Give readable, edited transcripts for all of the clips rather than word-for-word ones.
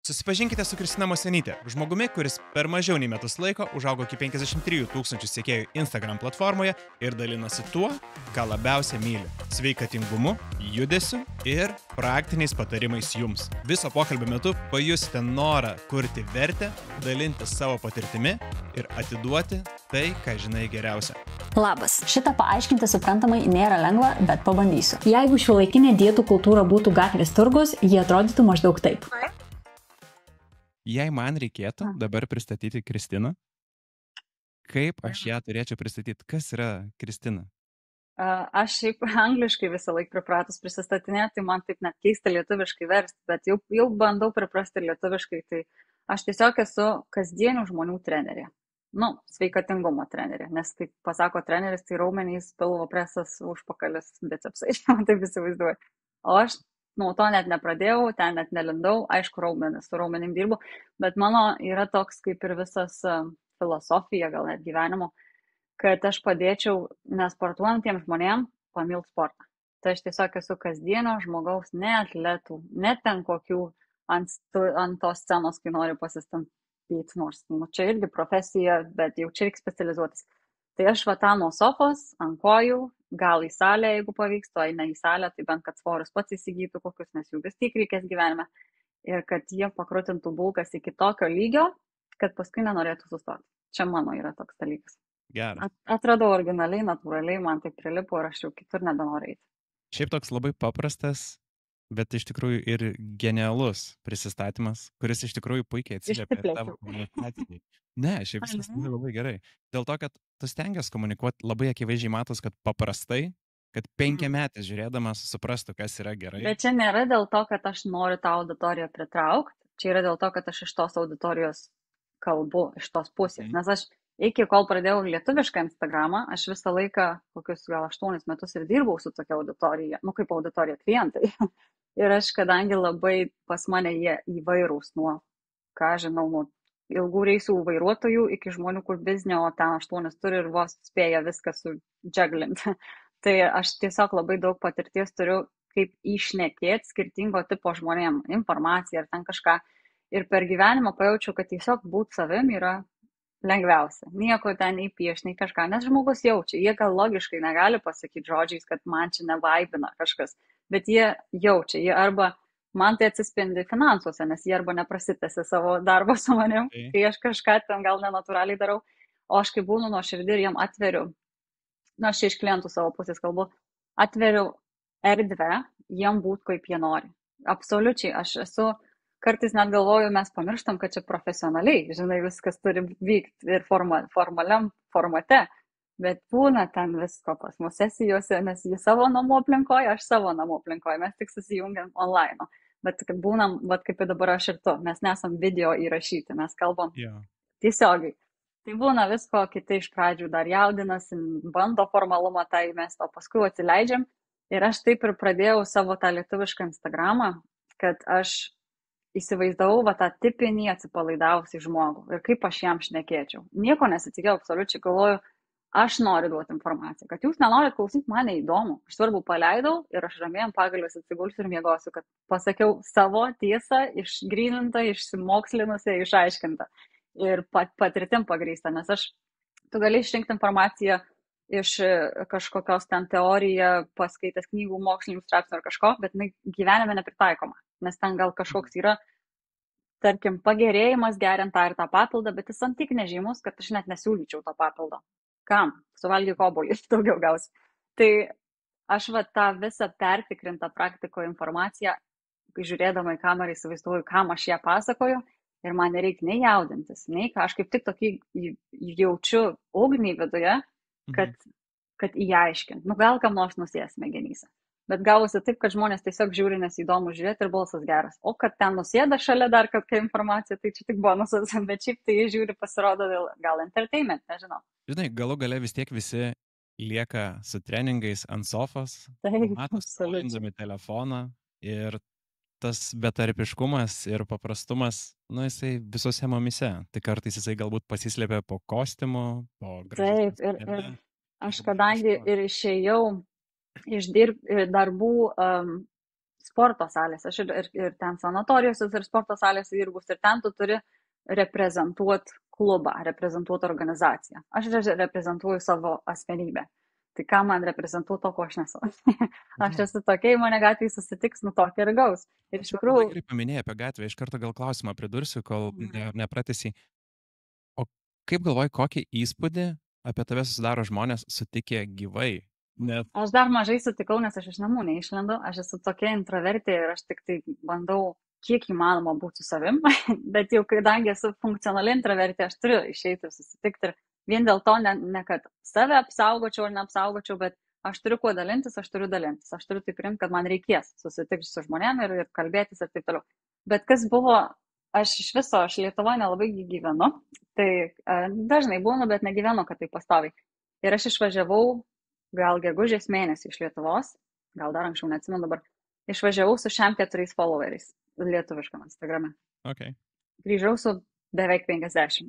Susipažinkite su Kristina Mosenytė, žmogumi, kuris per mažiau nei metus laiko užaugo iki 53 000 sekėjų Instagram platformoje ir dalinasi tuo, ką labiausiai myli - sveikatingumu, judesiu ir praktiniais patarimais jums. Viso pokalbio metu pajusite norą kurti vertę, dalintis savo patirtimi ir atiduoti tai, ką žinai geriausia. Labas. Šitą paaiškinti suprantamai nėra lengva, bet pabandysiu. Jeigu šiuolaikinė dietų kultūra būtų gatvės turgus, jie atrodytų maždaug taip. Jei man reikėtų dabar pristatyti Kristiną, kaip aš ją turėčiau pristatyti? Kas yra Kristina? Aš šiaip angliškai visą laiką pripratus prisistatinėti, tai man taip net keista lietuviškai versti, bet jau bandau priprasti lietuviškai, tai aš tiesiog esu kasdienių žmonių trenerė. Sveikatingumo trenerė, nes kaip pasako treneris, tai raumenys, pilvo presas, užpakalis, bicepsai, taip įsivaizduoju. O aš nuo to net nepradėjau, ten net nelindau, aišku, su raumenim dirbu, bet mano yra toks kaip ir visas filosofija, gal net gyvenimo, kad aš padėčiau nesportuojantiems žmonėms pamilti sportą. Tai aš tiesiog esu kasdienio žmogaus, ne atletų, ne ten kokių ant tos scenos, kai noriu pasistampyti, nors čia irgi profesija, bet jau čia reikia specializuotis. Tai aš tą nuo sofos, ant kojų, gal į salę, jeigu pavyks, o ne į salę, tai bent kad svorius pats įsigytų kokius, nes jų vis tiek reikės gyvenime. Ir kad jie pakrutintų bulkas iki tokio lygio, kad paskui nenorėtų sustoti. Čia mano yra toks dalykas. Geras. Atradau originaliai, natūraliai, man tai prilipo ir aš jau kitur nebenoriu eiti. Šiaip toks labai paprastas, bet iš tikrųjų ir genialus prisistatymas, kuris iš tikrųjų puikiai atsiliepia tavo komunikacijai. Ne, šiaip viskas labai gerai. Dėl to, kad tu stengiasi komunikuoti, labai akivaizdžiai matos, kad paprastai, kad 5 metais žiūrėdamas suprastų, kas yra gerai. Bet čia nėra dėl to, kad aš noriu tą auditoriją pritraukti, čia yra dėl to, kad aš iš tos auditorijos kalbu, iš tos pusės. Nes aš iki kol pradėjau lietuvišką Instagramą, aš visą laiką, kokius gal 8 metus ir dirbau su tokia auditorija, kaip auditorija klientai. Ir aš, kadangi labai pas mane jie įvairūs nuo, ką žinau, nuo ilgų reisų vairuotojų iki žmonių, kur biznio, o ten 8 turi ir vos spėja viską sudžeglinti. Tai aš tiesiog labai daug patirties turiu, kaip išnekėti skirtingo tipo žmonėm informaciją ar ten kažką. Ir per gyvenimą pajaučiau, kad tiesiog būti savim yra lengviausia. Nieko ten įpieš, nei kažką, nes žmogus jaučia. Jie gal logiškai negali pasakyti žodžiais, kad man čia nevaibina kažkas, bet jie jaučia. Jie arba man tai atsispindi finansuose, nes jie arba neprasitęsia savo darbą su manim, kai aš kažką ten gal nenatūraliai darau, o aš kai būnu nuo širdį ir jiem atveriu, aš iš klientų savo pusės kalbu, atveriu erdvę, jiem būt kaip jie nori. Absoliučiai, aš esu, kartais net galvoju, mes pamirštam, kad čia profesionaliai, žinai, viskas turi vykti ir formaliam formate, bet būna ten visko pas mus sesijose, nes jie savo namų aplinkoje, aš savo namų aplinkoje, mes tik susijungiam online. Bet kad būnam, kaip ir dabar aš ir tu, mes nesam video įrašyti, mes kalbam tiesiogiai. Tai būna visko, kiti iš pradžių dar jaudinasi, bando formalumą tą įmest, o paskui atsileidžiam. Ir aš taip ir pradėjau savo tą lietuvišką Instagramą, kad aš įsivaizdavau tą tipinį atsipalaidavusi žmogų ir kaip aš jam šnekėčiau. Nieko nesitikėjau, absoliučiai galvoju, aš noriu duoti informaciją, kad jūs nenorit klausyti, man neįdomu. Aš svarbu paleidau ir aš ramiai ant pagalvės atsigulsiu ir miegosiu, kad pasakiau savo tiesą, išgrynintą, išsimokslinusią, išaiškintą ir patirtim pagrįstą, nes tu gali išrinkti informaciją iš kažkokios ten teoriją, paskaitęs knygų, mokslinių straipsnių ar kažko, bet gyvenime nepritaikoma, nes ten gal kažkoks yra, tarkim, pagerėjimas geriant tą ir tą papildą, bet jis antik nežymus, kad aš net nesiūlyčiau to papildo. Kam? Suvalgyk obuolį, daugiau gausi. Tai aš tą visą pertikrintą praktikoje informaciją, kai žiūrėdama į kamerą įsivaizduoju, kam aš ją pasakoju ir man nereikia nei jaudintis, nei ką, aš kaip tik tokį jaučiu ugnį viduje, kad įaiškint. Gal kam nors nusės smegenyse. Bet gavosi taip, kad žmonės tiesiog žiūri, nes įdomu žiūrėti ir balsas geras. O kad ten nusėda šalia dar kokia informacija, tai čia tik bonusas, bet šiaip tai jie žiūri, pasirodo gal entertainment, nežinau. Žinai, galų gale vis tiek visi lieka su treningais ant sofos, matos, skolindami telefoną ir tas betarpiškumas ir paprastumas, jisai visose mumise. Tai kartais jisai galbūt pasislėpia po kostiumu, po gražiai. Taip, ir aš kadangi ir išėjau iš darbų sporto salės, aš ir ten sanatorijos, ir sporto salės dirbus, ir ten tu turi reprezentuoti klubą, reprezentuoti organizaciją. Aš reprezentuoju savo asmenybę. Tai ką man reprezentuoju to, ko aš nesu. Aš esu tokia, mane gatvėje susitiks, tokia ir gaus. Ir iš tikrųjų... Labai gerai paminėjai apie gatvę, iš karto gal klausimą pridursiu, kol nepratęsi. O kaip galvoji, kokį įspūdį apie tave susidaro žmonės sutikę gyvai? Aš dar mažai sutikau, nes aš iš namų neišlendu, aš esu tokia introvertė ir aš tik tai bandau kiek įmanoma būti su savim, bet jau kadangi esu funkcionali introvertė, aš turiu išeiti ir susitikti ir vien dėl to, ne kad save apsaugočiau ar neapsaugočiau, bet aš turiu kuo dalintis, aš turiu tai priimti, kad man reikės susitikti su žmonėm ir kalbėtis ir taip toliau. Bet kas buvo, aš Lietuvoje nelabai gyvenu, tai dažnai būnu, bet negyvenu, kad tai pastoviai. Ir aš išvažiavau gal gegužės mėnesį iš Lietuvos, gal dar anksčiau, neatsimenu dabar, išvažiavau su 4 followeriais lietuviškam Instagrame. Okay. Grįžau su beveik 50.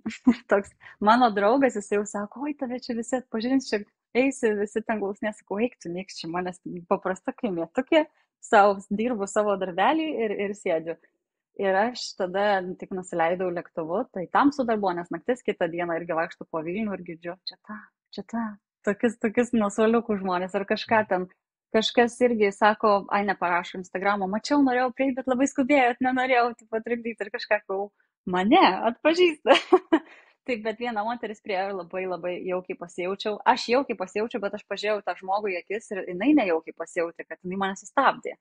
Toks mano draugas, jis jau sako, oi, tave čia visi atpažins, čia eisi, visi ten glausnės, sako, eik tu, nieks čia manęs paprasta kaimėtukė, dirbu savo darbelį ir sėdžiu. Ir aš tada tik nusileidau lėktuvu, tai tamsu dar buvo, nes naktis kitą dieną irgi vaikštų po Vilnių ir girdžiu, čia ta, tokius nusuoliukų žmonės ar kažką ten. Kažkas irgi sako, ai neparašo Instagramo, mačiau, norėjau prieiti, bet labai skubėjot, nenorėjau patrikdyti ir kažką, mane atpažįsta. Taip, bet viena moteris prie ir labai jaukiai pasijaučiau. Aš jaukiai pasijaučiau, bet aš pažiūrėjau tą žmogų į akis ir jinai nejaukiai pasijauti, kad jinai mane sustabdė.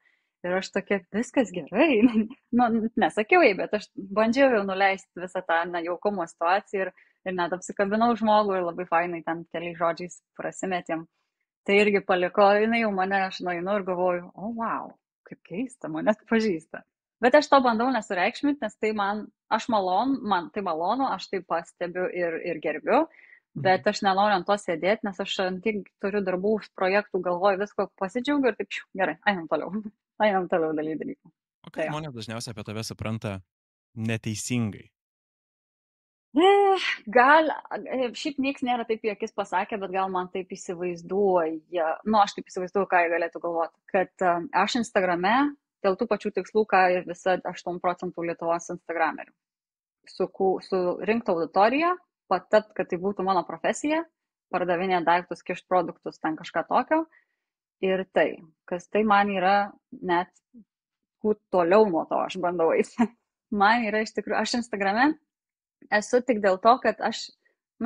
Ir aš tokia, viskas gerai. Nesakiau jai, bet aš bandžiau jau nuleisti visą tą nejaukumo situaciją ir net apsikabinau žmogų ir labai fainai ten keliais žodžiais prasimetėm. Tai irgi paliko, jinai jau mane, aš nueinu ir galvoju, wow, kaip keista, mane atpažįsta. Bet aš to bandau nesureikšminti, nes tai man tai malonu, aš tai pastebiu ir gerbiu, bet aš nenoriu ant to sėdėti, nes aš tik turiu darbų, projektų, galvoju, visko pasidžiaugiu ir taip, gerai, einam toliau dalykų. O kaip žmonės dažniausiai apie tave supranta neteisingai? Gal, šiaip nieks nėra taip į akis pasakę, bet gal man taip įsivaizduoja, aš taip įsivaizduoju, ką jie galėtų galvoti, kad aš Instagrame dėl tų pačių tikslų, ką ir visa 8% Lietuvos Instagramerių. Surinkti auditoriją, patapt, kad tai būtų mano profesija, pardavinė daiktus, kišt produktus, ten kažką tokio. Ir tai, kas tai man yra net toliau nuo to, aš bandau eiti. Man yra iš tikrųjų, aš Instagrame esu tik dėl to, kad aš,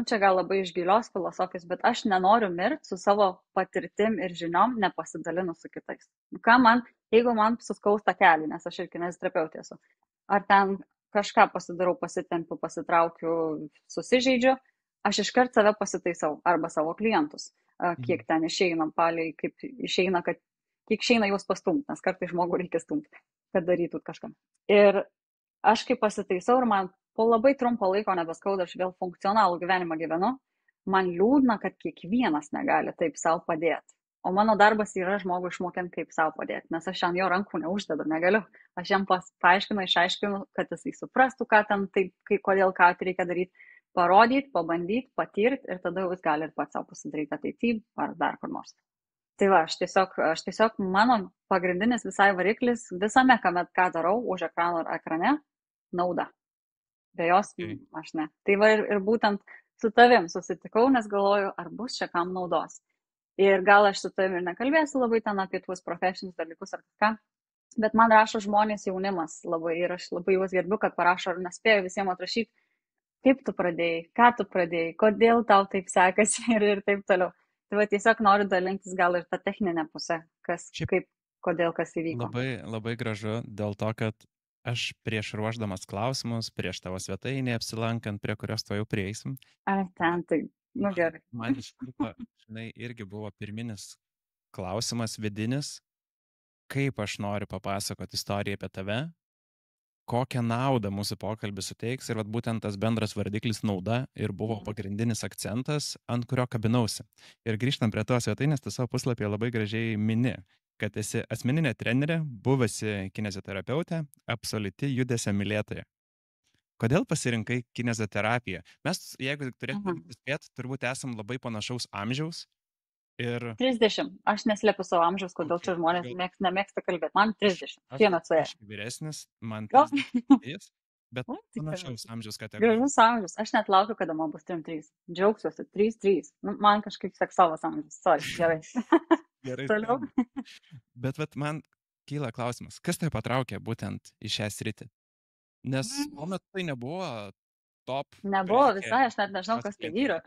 čia gal labai iš gilios filosofijos, bet aš nenoriu mirti su savo patirtim ir žiniom, nepasidalinu su kitais. Jeigu man suskausta kelią, nes aš ir kineziterapeutė esu, ar ten kažką pasidarau, pasitempiu, pasitraukiu, susižeidžiu, aš iškart save pasitaisau, arba savo klientus, kiek ten išeina paliai, kaip išeina, kad kiek išeina juos pastumti, nes kartais žmogų reikia stumti, kad darytų kažką. Ir aš kaip pasitaisau ir man po labai trumpo laiko nebeskauda, aš vėl funkcionalų gyvenimą gyvenu, man liūdna, kad kiekvienas negali taip savo padėti. O mano darbas yra žmogų išmokinti, kaip savo padėti, nes aš ant jo rankų neuždedu, negaliu. Aš jam išaiškinu, kad jisai suprastų, ką ten, kodėl ką reikia daryti, parodyti, pabandyti, patirti ir tada jis gali ir pats savo pasidaryti ateityje ar dar kur nors. Tai va, aš tiesiog mano pagrindinis visai variklis visame, ką darau už ekrane, nauda. Be jos, aš ne. Tai va ir būtent su tavim susitikau, nes galvoju, ar bus čia kam naudos. Ir gal aš su tavim ir nekalbėsiu labai ten apie tuos profesinius dalykus ar ką, bet man rašo žmonės, jaunimas labai ir aš labai juos gerbiu, kad parašo ir nespėjau visiems atrašyti, kaip tu pradėjai, ką tu pradėjai, kodėl tau taip sekasi ir taip toliau. Tai va tiesiog noriu dalintis gal ir tą techninę pusę, kodėl kas įvyko. Labai, labai gražu dėl to, kad aš prieš ruošdamas klausimus, prieš tavo svetainį apsilankant, prie kurios to jau prieisim. Gerai. Man iš tikrųjų, žinai, irgi buvo pirminis klausimas vidinis, kaip aš noriu papasakoti istoriją apie tave, kokią naudą mūsų pokalbis suteiks ir būtent tas bendras vardiklis nauda ir buvo pagrindinis akcentas, ant kurio kabinausi. Ir grįžtant prie tos svetainės, tu savo puslapyje labai gražiai mini, kad esi asmeninė trenerė, buvusi kineziterapeutė, absoliuti judesio mylėtoja. Kodėl pasirinkai kineziterapiją? Mes, jeigu turėtume spėti, turbūt esam labai panašaus amžiaus. Ir 30. Aš neslėpiu savo amžiaus, kodėl čia žmonės nemėgsta kalbėti. Man 30. Šiemet suėjo. Aš vyresnis, man Jo. 33, bet O, tai panašaus amžiaus kategorijos. Gražus amžius. Aš net laukiu, kada man bus 33. Džiaugsiuosi. 33. Nu, man kažkaip seksavas amžius. Sorry, gerai. Gerai. Toliau. Bet man kyla klausimas, kas tai patraukė būtent į šią sritį? Nes tuo metu tai nebuvo top. Nebuvo prekė, visai, aš net nežinau, kas tai prekė. yra.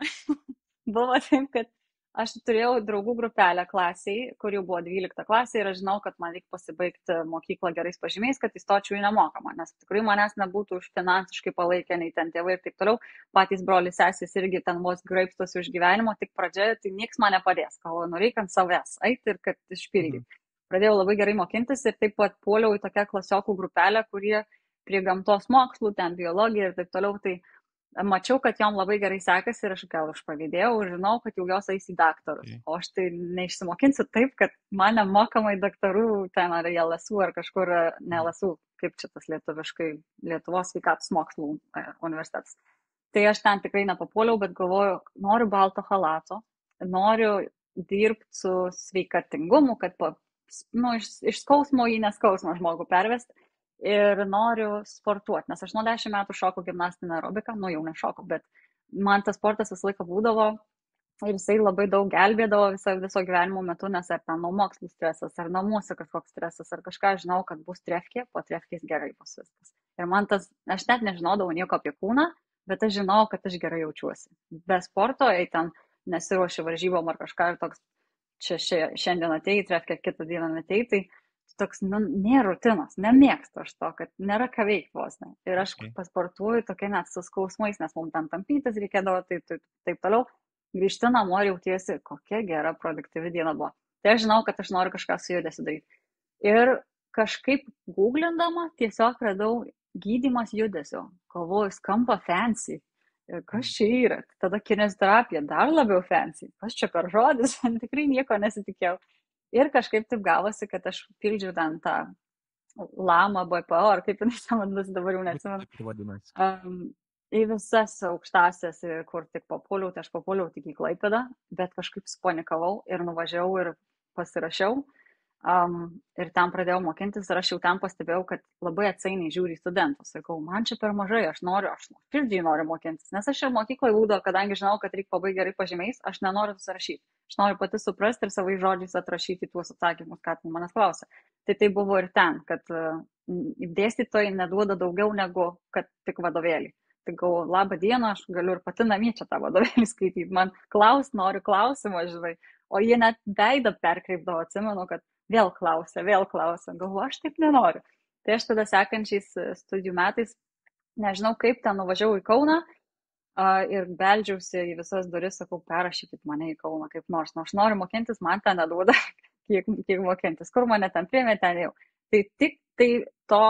Buvo taip, kad aš turėjau draugų grupelę klasiai, kur jau buvo 12 klasė ir aš žinau, kad man reikia pasibaigti mokyklą gerais pažymiais, kad įstočiau į nemokamą, nes tikrai manęs nebūtų už finansiškai palaikę, nei ten tėvai ir taip toliau. Patys broliai sesės irgi ten vos graibstosi už gyvenimo, tik pradžioje tai nieks man nepadės, galvoju, nu reikia ant savęs eiti ir kad išpildyti. Pradėjau labai gerai mokintis ir taip pat puoliau į tokią klasiokų grupelę, kurie prie gamtos mokslų, ten biologija ir taip toliau, tai mačiau, kad jom labai gerai sekasi ir aš gal užpavydėjau ir žinau, kad jau jos eis į daktarus. O aš tai neišsimokinsiu taip, kad man nemokamai daktarų ten ar LSU ar kažkur LSU, kaip čia tas lietuviškai, Lietuvos sveikatos mokslų universitetas. Tai aš ten tikrai nepapuoliau, bet galvoju, noriu balto chalato, noriu dirbti su sveikatingumu, kad iš skausmo į neskausmą žmogų pervesti. Ir noriu sportuoti, nes aš nuo 10 metų šokau gimnastinę aerobiką, nu jau nešokau, bet man tas sportas visą laiką būdavo ir jisai labai daug gelbėdavo viso gyvenimo metu, nes ar ten nuo mokslų stresas, ar namuose kažkoks stresas, ar kažką žinau, kad bus trefkė, po trefkės gerai bus viskas. Ir man tas, aš net nežinodavau nieko apie kūną, bet aš žinau, kad aš gerai jaučiuosi. Be sporto, jei ten nesiruošiu varžybom ar kažką ir toks, čia šiandien atėjai, trefkė kitą dieną atėjai, tai toks, nėra rutinos, nemėgstu aš to, kad nėra ką veikti vos ne. Ir aš pasportuoju tokia net su skausmais, nes mums ten tampytis reikėdavo, taip toliau. Grįžti namo ir jautiesi, kokia gera produktyvi diena buvo. Tai aš žinau, kad aš noriu kažką su judesiu daryti. Ir kažkaip googlindama tiesiog radau gydymas judesio. Galvoju, skamba fancy. Ir kas čia yra? Tada kineziterapija dar labiau fancy. Kas čia per žodis? Tikrai nieko nesitikėjau. Ir kažkaip taip gavosi, kad aš pildžiau ten tą LAMA, BPO, ar kaip jinai vadinasi, dabar jau neatsimenu. Į visas aukštasias, kur tik papuoliau, tai aš papuoliau tik į Klaipėdą, bet kažkaip spanikavau ir nuvažiavau ir pasirašiau. Ir ten pradėjau mokintis ir aš jau ten pastebėjau, kad labai atsainiai žiūri į studentus. Sakau, man čia per mažai, aš širdžiai noriu mokintis, nes aš ir mokykloje būdavo, kadangi žinau, kad reikia pabaigti gerai pažymiais, aš nenoriu susirašyti. Aš noriu pati suprasti ir savai žodžiais atrašyti tuos atsakymus, ką manęs klausia. Tai buvo ir ten, kad dėstytojai neduoda daugiau negu kad tik vadovėlį. Tai galvoju, labą dieną, aš galiu ir pati namie čia tą vadovėlį skaityti. Man noriu klausimą, žinai. O jie net veidą perkreipdavo, atsimenu, kad vėl klausia. Galvoju, aš taip nenoriu. Tai aš tada sekančiais studijų metais, nežinau kaip, ten nuvažiavau į Kauną ir beldžiausi į visas duris, sakau, perrašykit mane į Kauną kaip nors. Aš noriu mokintis, man ten neduoda, kiek mokintis. Kur mane ten priėmė, ten jau. Tai tik to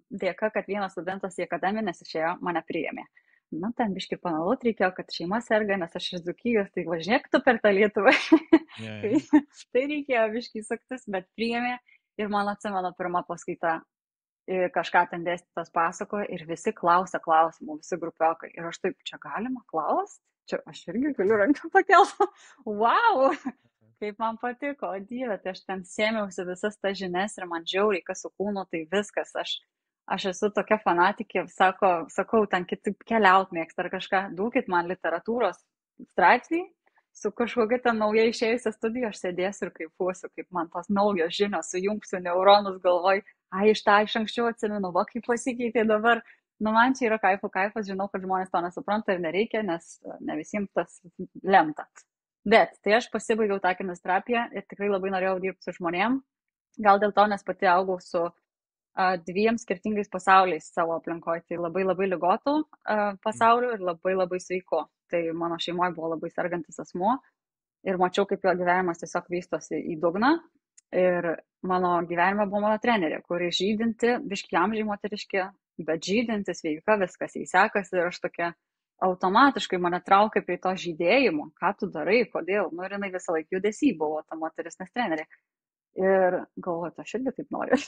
dėka, kad vienas studentas į akademinės išėjo, mane priėmė. Na, ten biškai panalut reikėjo, kad šeima serga, nes aš iš Dzūkijos, tai važiuok tu per tą Lietuvą. Tai reikėjo biškai suktis, bet priėmė ir man atsimenu pirmą paskaitą, kažką ten dėstytas pasakoja ir visi klausia klausimų, visi grupiokai. Ir aš taip, čia galima klausti? Čia aš irgi galiu ranką pakelti. Wow! Kaip man patiko, o Dieve, tai aš ten sėmiausi visas tas žinias ir man žiauriai, kas su kūnu, tai viskas. Aš esu tokia fanatikė, sakau, ten kiti keliaut mėgsta ar kažką, duokit man literatūros straipsnį, su kažkokia ten naujai išėjusia studija, aš sėdėsiu ir kaifuosiu, kaip man tos naujos žinios, sujungsiu neuronus galvoj, iš anksčiau atsimenu, va kaip pasikeitė dabar. Nu, man čia yra kaifas, žinau, kad žmonės to nesupranta ir nereikia, nes ne visiems tas lemta. Bet, tai aš pasibaigiau tą kineziterapiją ir tikrai labai norėjau dirbti su žmonėm. Gal dėl to, nes pati augau su 2 skirtingais pasauliais savo aplinkoje. Tai labai ligotų pasaulių ir labai sveiko. Tai mano šeimoje buvo labai sergantis asmuo ir mačiau, kaip jo gyvenimas tiesiog vystosi į dugną. Ir mano gyvenime buvo mano trenerė, kuri žydinti, biški amžiai moteriškė, bet žydinti sveika, viskas įsekas ir aš tokia automatiškai mane traukia prie to žydėjimo. Ką tu darai, kodėl? Nu ir jinai visą laiką judesy buvo ta moteris, nes trenerė. Ir galvoju, aš irgi taip noriu.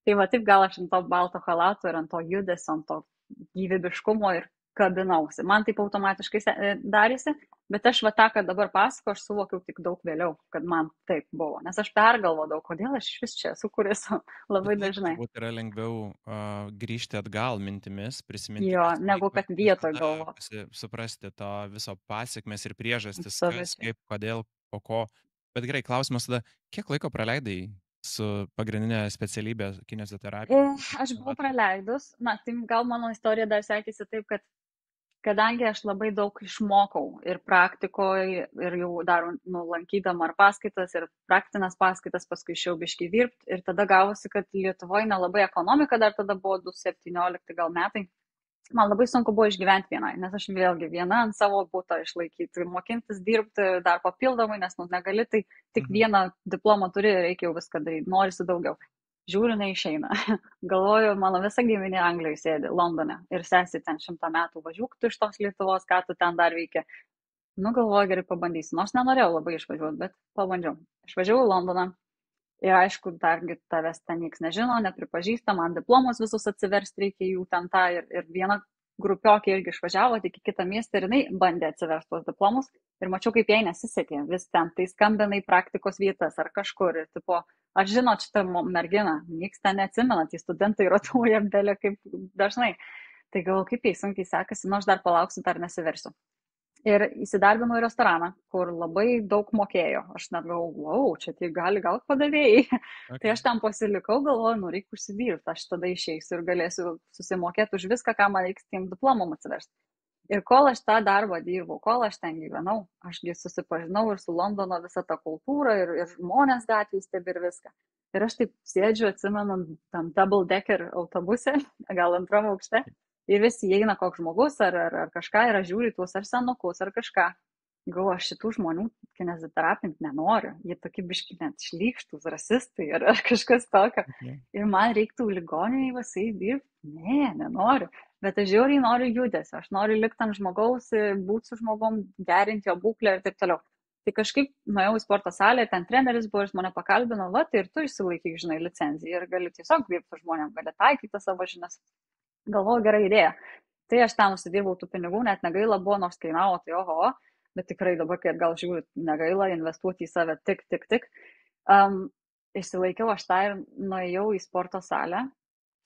Tai va taip gal aš ant to balto chalato ir ant to judesio, ant to gyvybiškumo ir kabinausi. Man taip automatiškai darėsi, bet aš tą, kad dabar pasako, aš suvokiau tik daug vėliau, kad man taip buvo. Nes aš pergalvodavau, kodėl aš vis čia esu, kuris labai dažnai. Turbūt yra lengviau grįžti atgal mintimis, prisiminti. Jo, negu kad vietoj galvo. Suprasti to viso pasiekmes ir priežastis, Absoliučiai. kas, kaip, kodėl, po ko. Bet gerai, klausimas tada, kiek laiko praleidai su pagrindinė specialybė kinezioterapija? Aš buvau praleidus, tai gal mano istorija dar sekėsi taip, kad kadangi aš labai daug išmokau ir praktikoje, ir jau dar lankydama ar paskaitas, ir praktinės paskaitas, paskui išėjau biškį dirbti, ir tada gavosi, kad Lietuvoje nelabai ekonomika, dar tada buvo 2017 gal metai, man labai sunku buvo išgyventi vienai, nes aš vėlgi viena ant savo būto išlaikyti, mokintis dirbti dar papildomai, nes negali, tai tik vieną diplomą turi, reikia jau viską daryti, norisi daugiau. Žiūriu, neišeina. Galvoju, mano visa giminė Anglijoje sėdi, Londone, ir sesi ten 100 metų, važiuok tu iš tos Lietuvos, ką tu ten dar veikia. Galvoju, gerai pabandysiu. Nors nenorėjau labai išvažiuoti, bet pabandžiau. Išvažiavau į Londoną ir aišku, dargi tavęs ten nieks nežino, nepripažįsta, man diplomus visus atsiversti reikia jų ten tą, ir viena grupiokė irgi išvažiavo tik į kitą miestą ir jinai bandė atsiversti tos diplomus ir mačiau, kaip jai nesisekė vis ten, tai skambina į praktikos vietas ar kažkur ir tipo, aš žinot šitą merginą, nieks ten neatsimena, tai studentai rotuoja belė kaip dažnai. Tai galvoju, kaip jai sunkiai sekasi, aš dar palauksiu, dar nesiversiu. Ir įsidarbinau į restoraną, kur labai daug mokėjo. Aš net galvoju, wow, čia tai gali gauti padavėjai. Okay. Tai aš tam pasilikau, galvoju, reikia užsidirbti, aš tada išeisiu ir galėsiu susimokėti už viską, ką man reiks tiem diplomom atsiversti. Ir kol aš tą darbą dirbau, kol aš ten gyvenau, ašgi susipažinau ir su Londono visą tą kultūrą ir žmonės gatvėje stebi ir viską. Ir aš taip sėdžiu, atsimenu, tam double decker autobuse, gal antram aukšte, ir visi įeina koks žmogus ar kažką ir aš žiūriu tuos ar senukus ar kažką. Galvoju, aš šitų žmonių kineziterapinti nenoriu, jie tokie biški net šlykštus, rasistai ar kažkas tokio. Okay. Ir man reiktų ligoninėje visai dirbti, nenoriu. Bet aš žiauriai noriu judesio, aš noriu likti ant žmogaus, būti su žmogom, gerinti jo būklę ir taip toliau. Tai kažkaip nuėjau į sporto salę, ten treneris buvo ir mane pakalbino, tai ir tu išsilaikyk, žinai, licenciją ir gali tiesiog dirbti su žmonėm, gali taikyti savo žinias. Galvoju, gera idėja. Tai aš ten nusidirbau tų pinigų, net negaila buvo, nors kainavo, tai oho, bet tikrai dabar, kai atgal žiūriu, negaila investuoti į save tik. Išsilaikiau aš tą ir nuėjau į sporto salę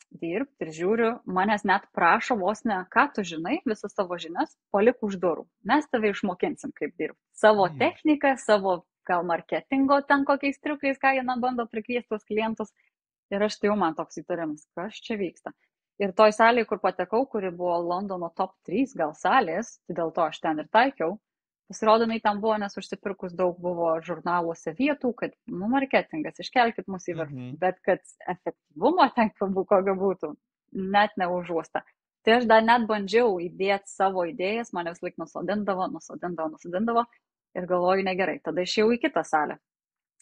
dirbti ir žiūriu, manęs net prašo vos ne, ką tu žinai, visas savo žinias, palik už durų. Mes tave išmokinsim, kaip dirbti. Savo techniką, savo gal marketingo ten kokiais triukais, ką jie bando prikviesti tuos klientus. Ir aš tai jau man toks įtarimas, kas čia vyksta. Ir toj salėje, kur patekau, kuri buvo Londono top 3 gal salės, tai dėl to aš ten ir taikiau, pasirodomai tam buvo, nes užsipirkus daug buvo žurnaluose vietų, kad, marketingas, iškelkit mus į viršų, bet kad efektyvumo ten kokio būtų, net neužuosta. Tai aš dar net bandžiau įdėti savo idėjas, mane vis laik nusodindavo ir galvoju, negerai, tada išėjau į kitą salę.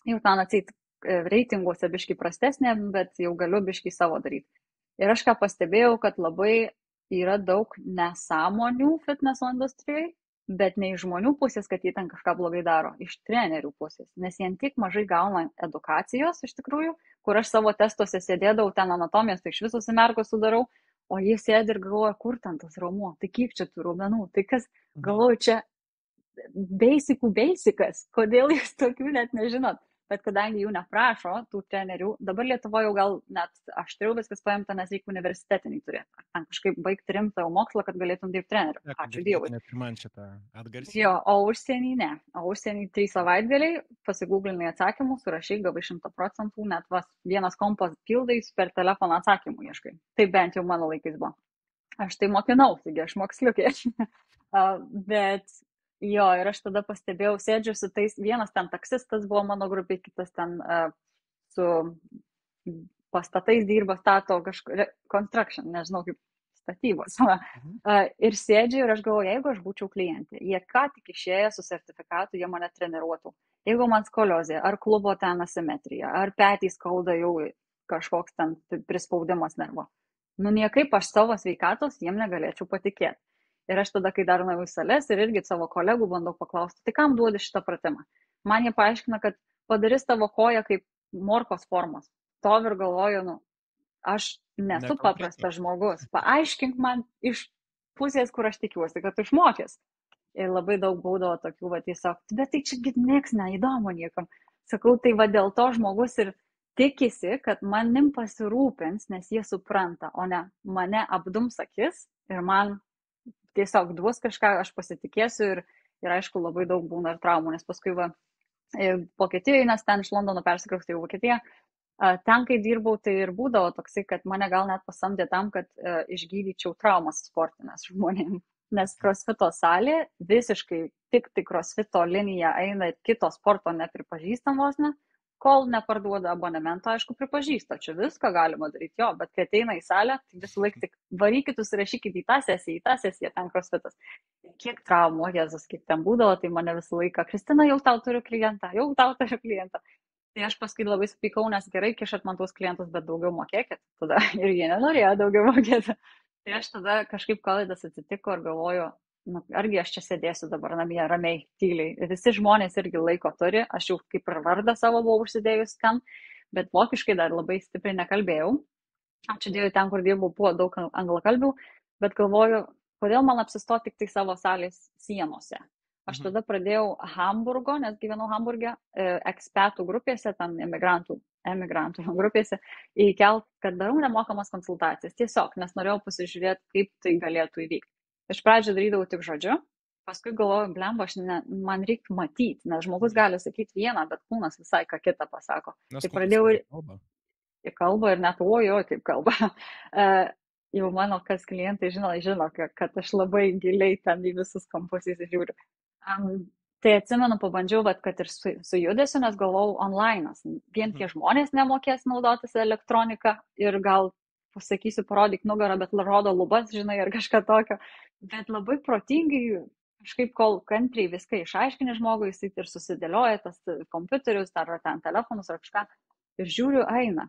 Jau ten atseit reitinguose biškai prastesnė, bet jau galiu biškai savo daryti. Ir aš ką pastebėjau, kad labai yra daug nesąmonių fitneso industrijai, bet ne iš žmonių pusės, kad jie ten kažką blogai daro, iš trenerių pusės. Nes jie tik mažai gauna edukacijos iš tikrųjų, kur aš savo testuose sėdėdavau, ten anatomijos, tai iš viso simerkos sudarau, o jie sėdi ir galvoja, kur ten tas raumuo, tai kiek čia tų raumenų, tai kas, galvoju, čia basicas, kodėl jūs tokių net nežinot. Bet kadangi jų neprašo, tų trenerių, dabar Lietuvoje jau gal net aštriau viskas paimta, nes reikia universitetinį turėti. Ten kažkaip baigti rimtą mokslą, kad galėtum dirbti treneriu. Ačiū Dievui. Jo, o užsienį ne. O užsienį 3 savaitgaliai, pasigūglinai atsakymus, surašai, gavai 100%, net vienas kompas pildais per telefoną atsakymų ieškai. Tai bent jau mano laikais buvo. Aš tai mokinau, taigi aš moksliukė. Bet... Jo, ir aš tada pastebėjau, sėdžiu su tais, vienas ten taksistas buvo mano grupė, kitas ten su pastatais dirba, stato construction, nežinau kaip statybos. Ir sėdžiu ir aš galvoju, jeigu aš būčiau klientė, jie ką tik išėję su sertifikatu, jie mane treniruotų. Jeigu man skoliozė, ar klubo ten asimetrija, ar petys skauda jau kažkoks ten prispaudimas nervo. Niekaip aš savo sveikatos jiem negalėčiau patikėti. Ir aš tada, kai dar nuėjau į sales ir irgi savo kolegų bandau paklausti, tai kam duodi šitą pratimą? Man jie paaiškina, kad padarys tavo koją kaip morkos formos. To ir galvoju, aš nesu paprastas žmogus. Paaiškink man iš pusės, kur aš tikiuosi, kad tu išmokęs. Ir labai daug būdavo tokių, va, tiesiog, bet tai čia nieks neįdomu niekam. Sakau, tai va dėl to žmogus ir tikisi, kad manim pasirūpins, nes jie supranta, o ne mane apdums akis ir man tiesiog duos kažką, aš pasitikėsiu ir aišku, labai daug būna ir traumų, nes paskui va, Vokietijoje, nes ten iš Londono persikraustė į Vokietiją, ten, kai dirbau, tai ir būdavo toksai, kad mane gal net pasamdė tam, kad išgydyčiau traumas sportinės žmonėms. Nes crossfito salė visiškai tik crossfito linija eina ir kito sporto nepripažįstamos, ne? Kol neparduoda abonemento, aišku, pripažįsta, čia viską galima daryti, jo, bet kai ateina į salę, tai visą laiką tik varykit, užsirašykit į tą sesiją, ten crossfitas. Kiek traumų, Jėzus, kiek ten būdavo, tai mane visą laiką, Kristina, jau tau turiu klientą. Tai aš paskui labai supykau, nes gerai kišat man tuos klientus, bet daugiau mokėkit. Tada ir jie nenorėjo daugiau mokėti. Tai aš tada kažkaip kalėdas atsitiko ir galvoju, nu, argi aš čia sėdėsiu dabar namie ramiai, tyliai. Ir visi žmonės irgi laiko turi, aš jau kaip ir vardą savo buvau užsidėjus ten, bet vokiškai dar labai stipriai nekalbėjau. Ačiū Dievui, ten, kur dirbau, buvo daug anglakalbių, bet galvoju, kodėl man apsistoti tik tai savo salės sienose. Aš tada pradėjau Hamburgo, nes gyvenau Hamburge, ekspertų grupėse, ten emigrantų grupėse, įkelt, kad darau nemokamas konsultacijas. Tiesiog, nes norėjau pasižiūrėti, kaip tai galėtų įvykti. Iš pradžio darydavau tik žodžiu, paskui galvoju, blemba, man reikia matyti, nes žmogus gali sakyti vieną, bet kūnas visai ką kitą pasako. Tai pradėjau ir kalbą ir net ojo, kaip kalba. Jau mano kas klientai žino, kad aš labai giliai ten į visus kampus įsižiūriu. Tai atsimenu, pabandžiau, kad ir su judesiu, nes galvojau online'as. Vien tie žmonės nemokės naudotis elektroniką ir gal pasakysiu, parodyk nugarą, bet rodo lubas, žinai, ar kažką tokio. Bet labai protingai, kažkaip kol kantriai viską išaiškini žmogui, jis ir susidėlioja tas kompiuterius, ar ten telefonus, ar kažką. Ir žiūriu, eina.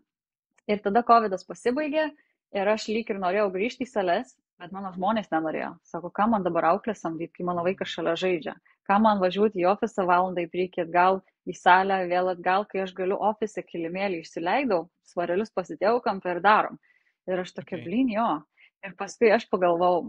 Ir tada COVID'as pasibaigė ir aš lyg ir norėjau grįžti į sales, bet mano žmonės nenorėjo. Sako, ką man dabar auklės samdyti, kai mano vaikas šalia žaidžia? Ką man važiuoti į ofisą valandą į priekį, atgal į salę, vėl atgal, kai aš galiu ofise kilimėlį išsileidau, svarelius pasidėjau kampą ir darom. Ir aš tokia, blin, jo. Ir paskui aš pagalvojau,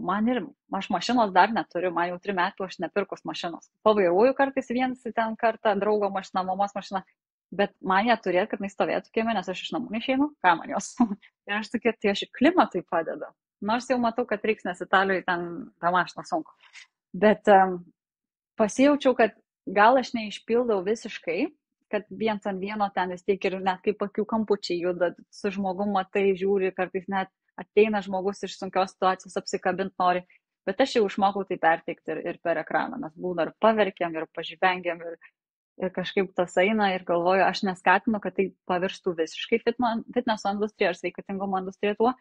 aš mašinos dar neturiu, man jau 3 metų aš nepirkus mašinos. Pavairuoju kartais vienas ten kartą, draugo mašina, mamos mašina, bet man ją turėt, kad jis stovėtų kieme, nes aš iš namų neišeinu, ką man jos. Ir aš tokia, tai aš klimatui padeda. Nors jau matau, kad reiks, nes Italijoje ten tą mašiną sunku. Bet pasijaučiau, kad gal aš neišpildau visiškai, kad viens ant vieno ten vis tiek ir net kaip akių kampučiai juda, su žmogum matai, žiūri, kartais net ateina žmogus iš sunkios situacijos, apsikabint nori, bet aš jau išmokau tai perteikti ir per ekraną, mes būna ir paverkiam, ir pažvengiam, ir kažkaip tas eina ir galvoju, aš neskatinu, kad tai pavirstų visiškai fitneso industrija ar sveikatingumo industrija tuo,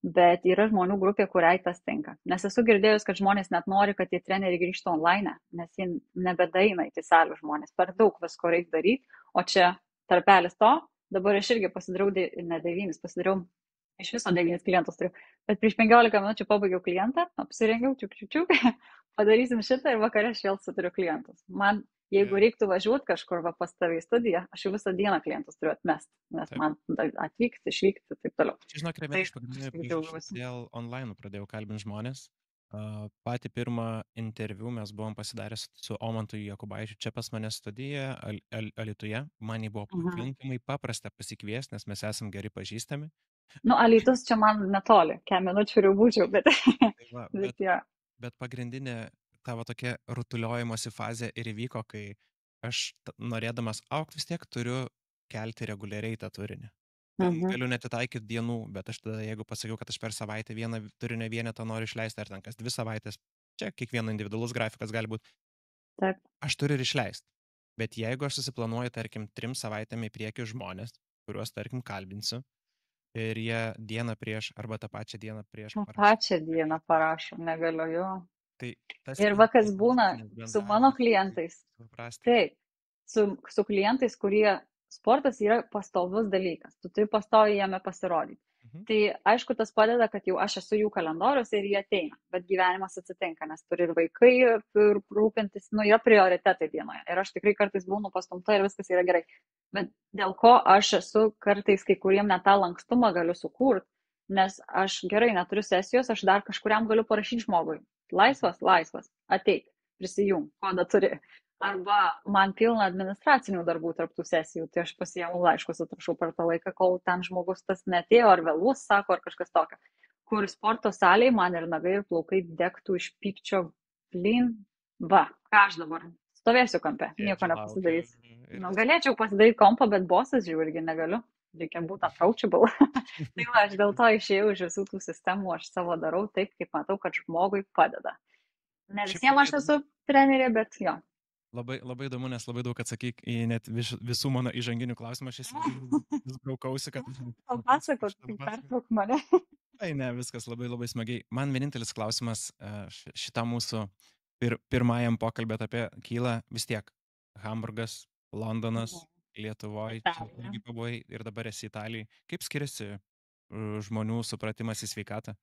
bet yra žmonių grupė, kuriai tas tinka. Nes esu girdėjus, kad žmonės net nori, kad tie treneriai grįžtų online, nes jie nebedaina į salių žmonės, per daug visko reikia daryti, o čia tarpelis to, dabar aš irgi pasidariau, ne 9, pasidariau, iš viso 9 klientus turiu, bet prieš 15 minučių pabaigiau klientą, apsirengiau, čiuk, padarysim šitą ir vakarė aš vėl suturiu klientus. Man, jeigu reiktų važiuoti kažkur pas tave į studiją, aš jau visą dieną klientus turiu atmesti, nes man atvykti, išvykti ir taip toliau. Žinok, Remė, iš pagrindinio priežasties dėl online pradėjau kalbinti žmonės. Patį pirmą interviu mes buvom pasidarę su Omantu Jakubaičiu čia pas mane studijoje, Alytuje. Man jį buvo pakankamai paprasta pasikviesti, nes mes esam geri pažįstami. Nu, Alytus čia man netoli, 4 minučių ir būčiau, bet pagrindinė tavo tokia rutuliojimosi fazė ir įvyko, kai aš norėdamas augti vis tiek turiu kelti reguliariai tą turinį. Galiu netitaikyti dienų, bet aš tada, jeigu pasakiau, kad aš per savaitę vieną turinio vienetą noriu išleisti, ar ten kas 2 savaitės, čia kiekvieno individualus grafikas gali būti, taip. Aš turiu ir išleisti. Bet jeigu aš susiplanuoju, tarkim, 3 savaitėm į priekį žmonės, kuriuos, tarkim, kalbinsiu, ir jie dieną prieš arba tą pačią dieną prieš parašo. Pačią dieną parašo, negaliu jo. Tai ir vakas būna su mano klientais. Taip, su klientais, kurie sportas yra pastovus dalykas. Tu turi pastoviai jame pasirodyti. Tai aišku, tas padeda, kad jau aš esu jų kalendoriuose ir jie ateina. Bet gyvenimas atsitinka, nes turi ir vaikai ir rūpintis, yra prioritetai dienoje. Ir aš tikrai kartais būnu pastumta ir viskas yra gerai. Bet dėl ko aš esu kartais kai kuriem net tą lankstumą galiu sukurti, Nes aš gerai neturiu sesijos, aš dar kažkuriam galiu parašyti žmogui. Laisvas, ateik, prisijung, kodą turi. Arba man pilna administracinių darbų tarp tų sesijų, tai aš pasiėmu laiškus, atrašau per tą laiką, kol ten žmogus tas netėjo, ar vėlus sako, ar kažkas tokio. Kur sporto salėje man ir nagai, ir plaukai degtų iš pykčio, blin, va, ką aš dabar stovėsiu kampe, nieko nepasidarys. Nu, galėčiau pasidaryti kompą, bet bosas žiūri, irgi negaliu. Reikia būti approachable. Tai va, aš dėl to išėjau iš visų tų sistemų, aš savo darau taip, kaip matau, kad žmogui padeda. Ne visiems aš esu trenerė, bet jo. Labai, labai įdomu, nes labai daug atsakyk į net visų mano įžanginių klausimų, aš vis braukausi, kad... Papasakot, pertrauk mane. Tai ne, viskas labai labai smagiai. Man vienintelis klausimas šitą mūsų pirmajam pokalbėt apie kyla vis tiek. Hamburgas, Londonas, Lietuvoje, irgi pabuvai ir dabar esi Italijai. Kaip skiriasi žmonių supratimas į sveikatą?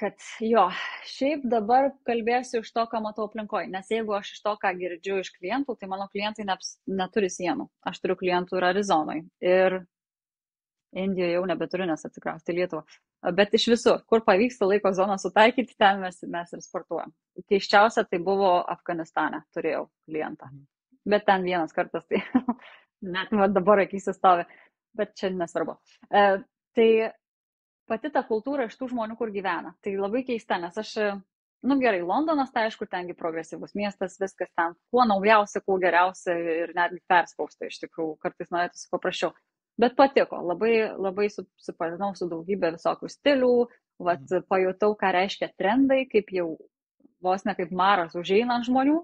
Kad jo, šiaip dabar kalbėsiu iš to, ką matau aplinkoje, nes jeigu aš iš to, ką girdžiu iš klientų, tai mano klientai neturi sienų. Aš turiu klientų ir Arizonoje, ir Indijoje jau nebeturiu, nes atsikrausti į Lietuvą. Bet iš visur, kur pavyksta laiko zoną sutaikyti, ten mes ir sportuojam. Keiščiausia tai buvo Afganistane, turėjau klientą. Bet ten vienas kartas, tai net dabar akyse stovi, bet čia nesvarbu. Tai pati ta kultūra iš tų žmonių, kur gyvena. Tai labai keista, nes aš, gerai, Londonas, tai aišku, tengi progresyvus miestas, viskas ten, kuo naujausia, kuo geriausia ir netgi perspausta iš tikrųjų, kartais norėtųsi paprasčiau. Bet patiko, labai supažinau su daugybė visokių stilių, pajutau, ką reiškia trendai, kaip jau vos ne kaip maras užeina ant žmonių,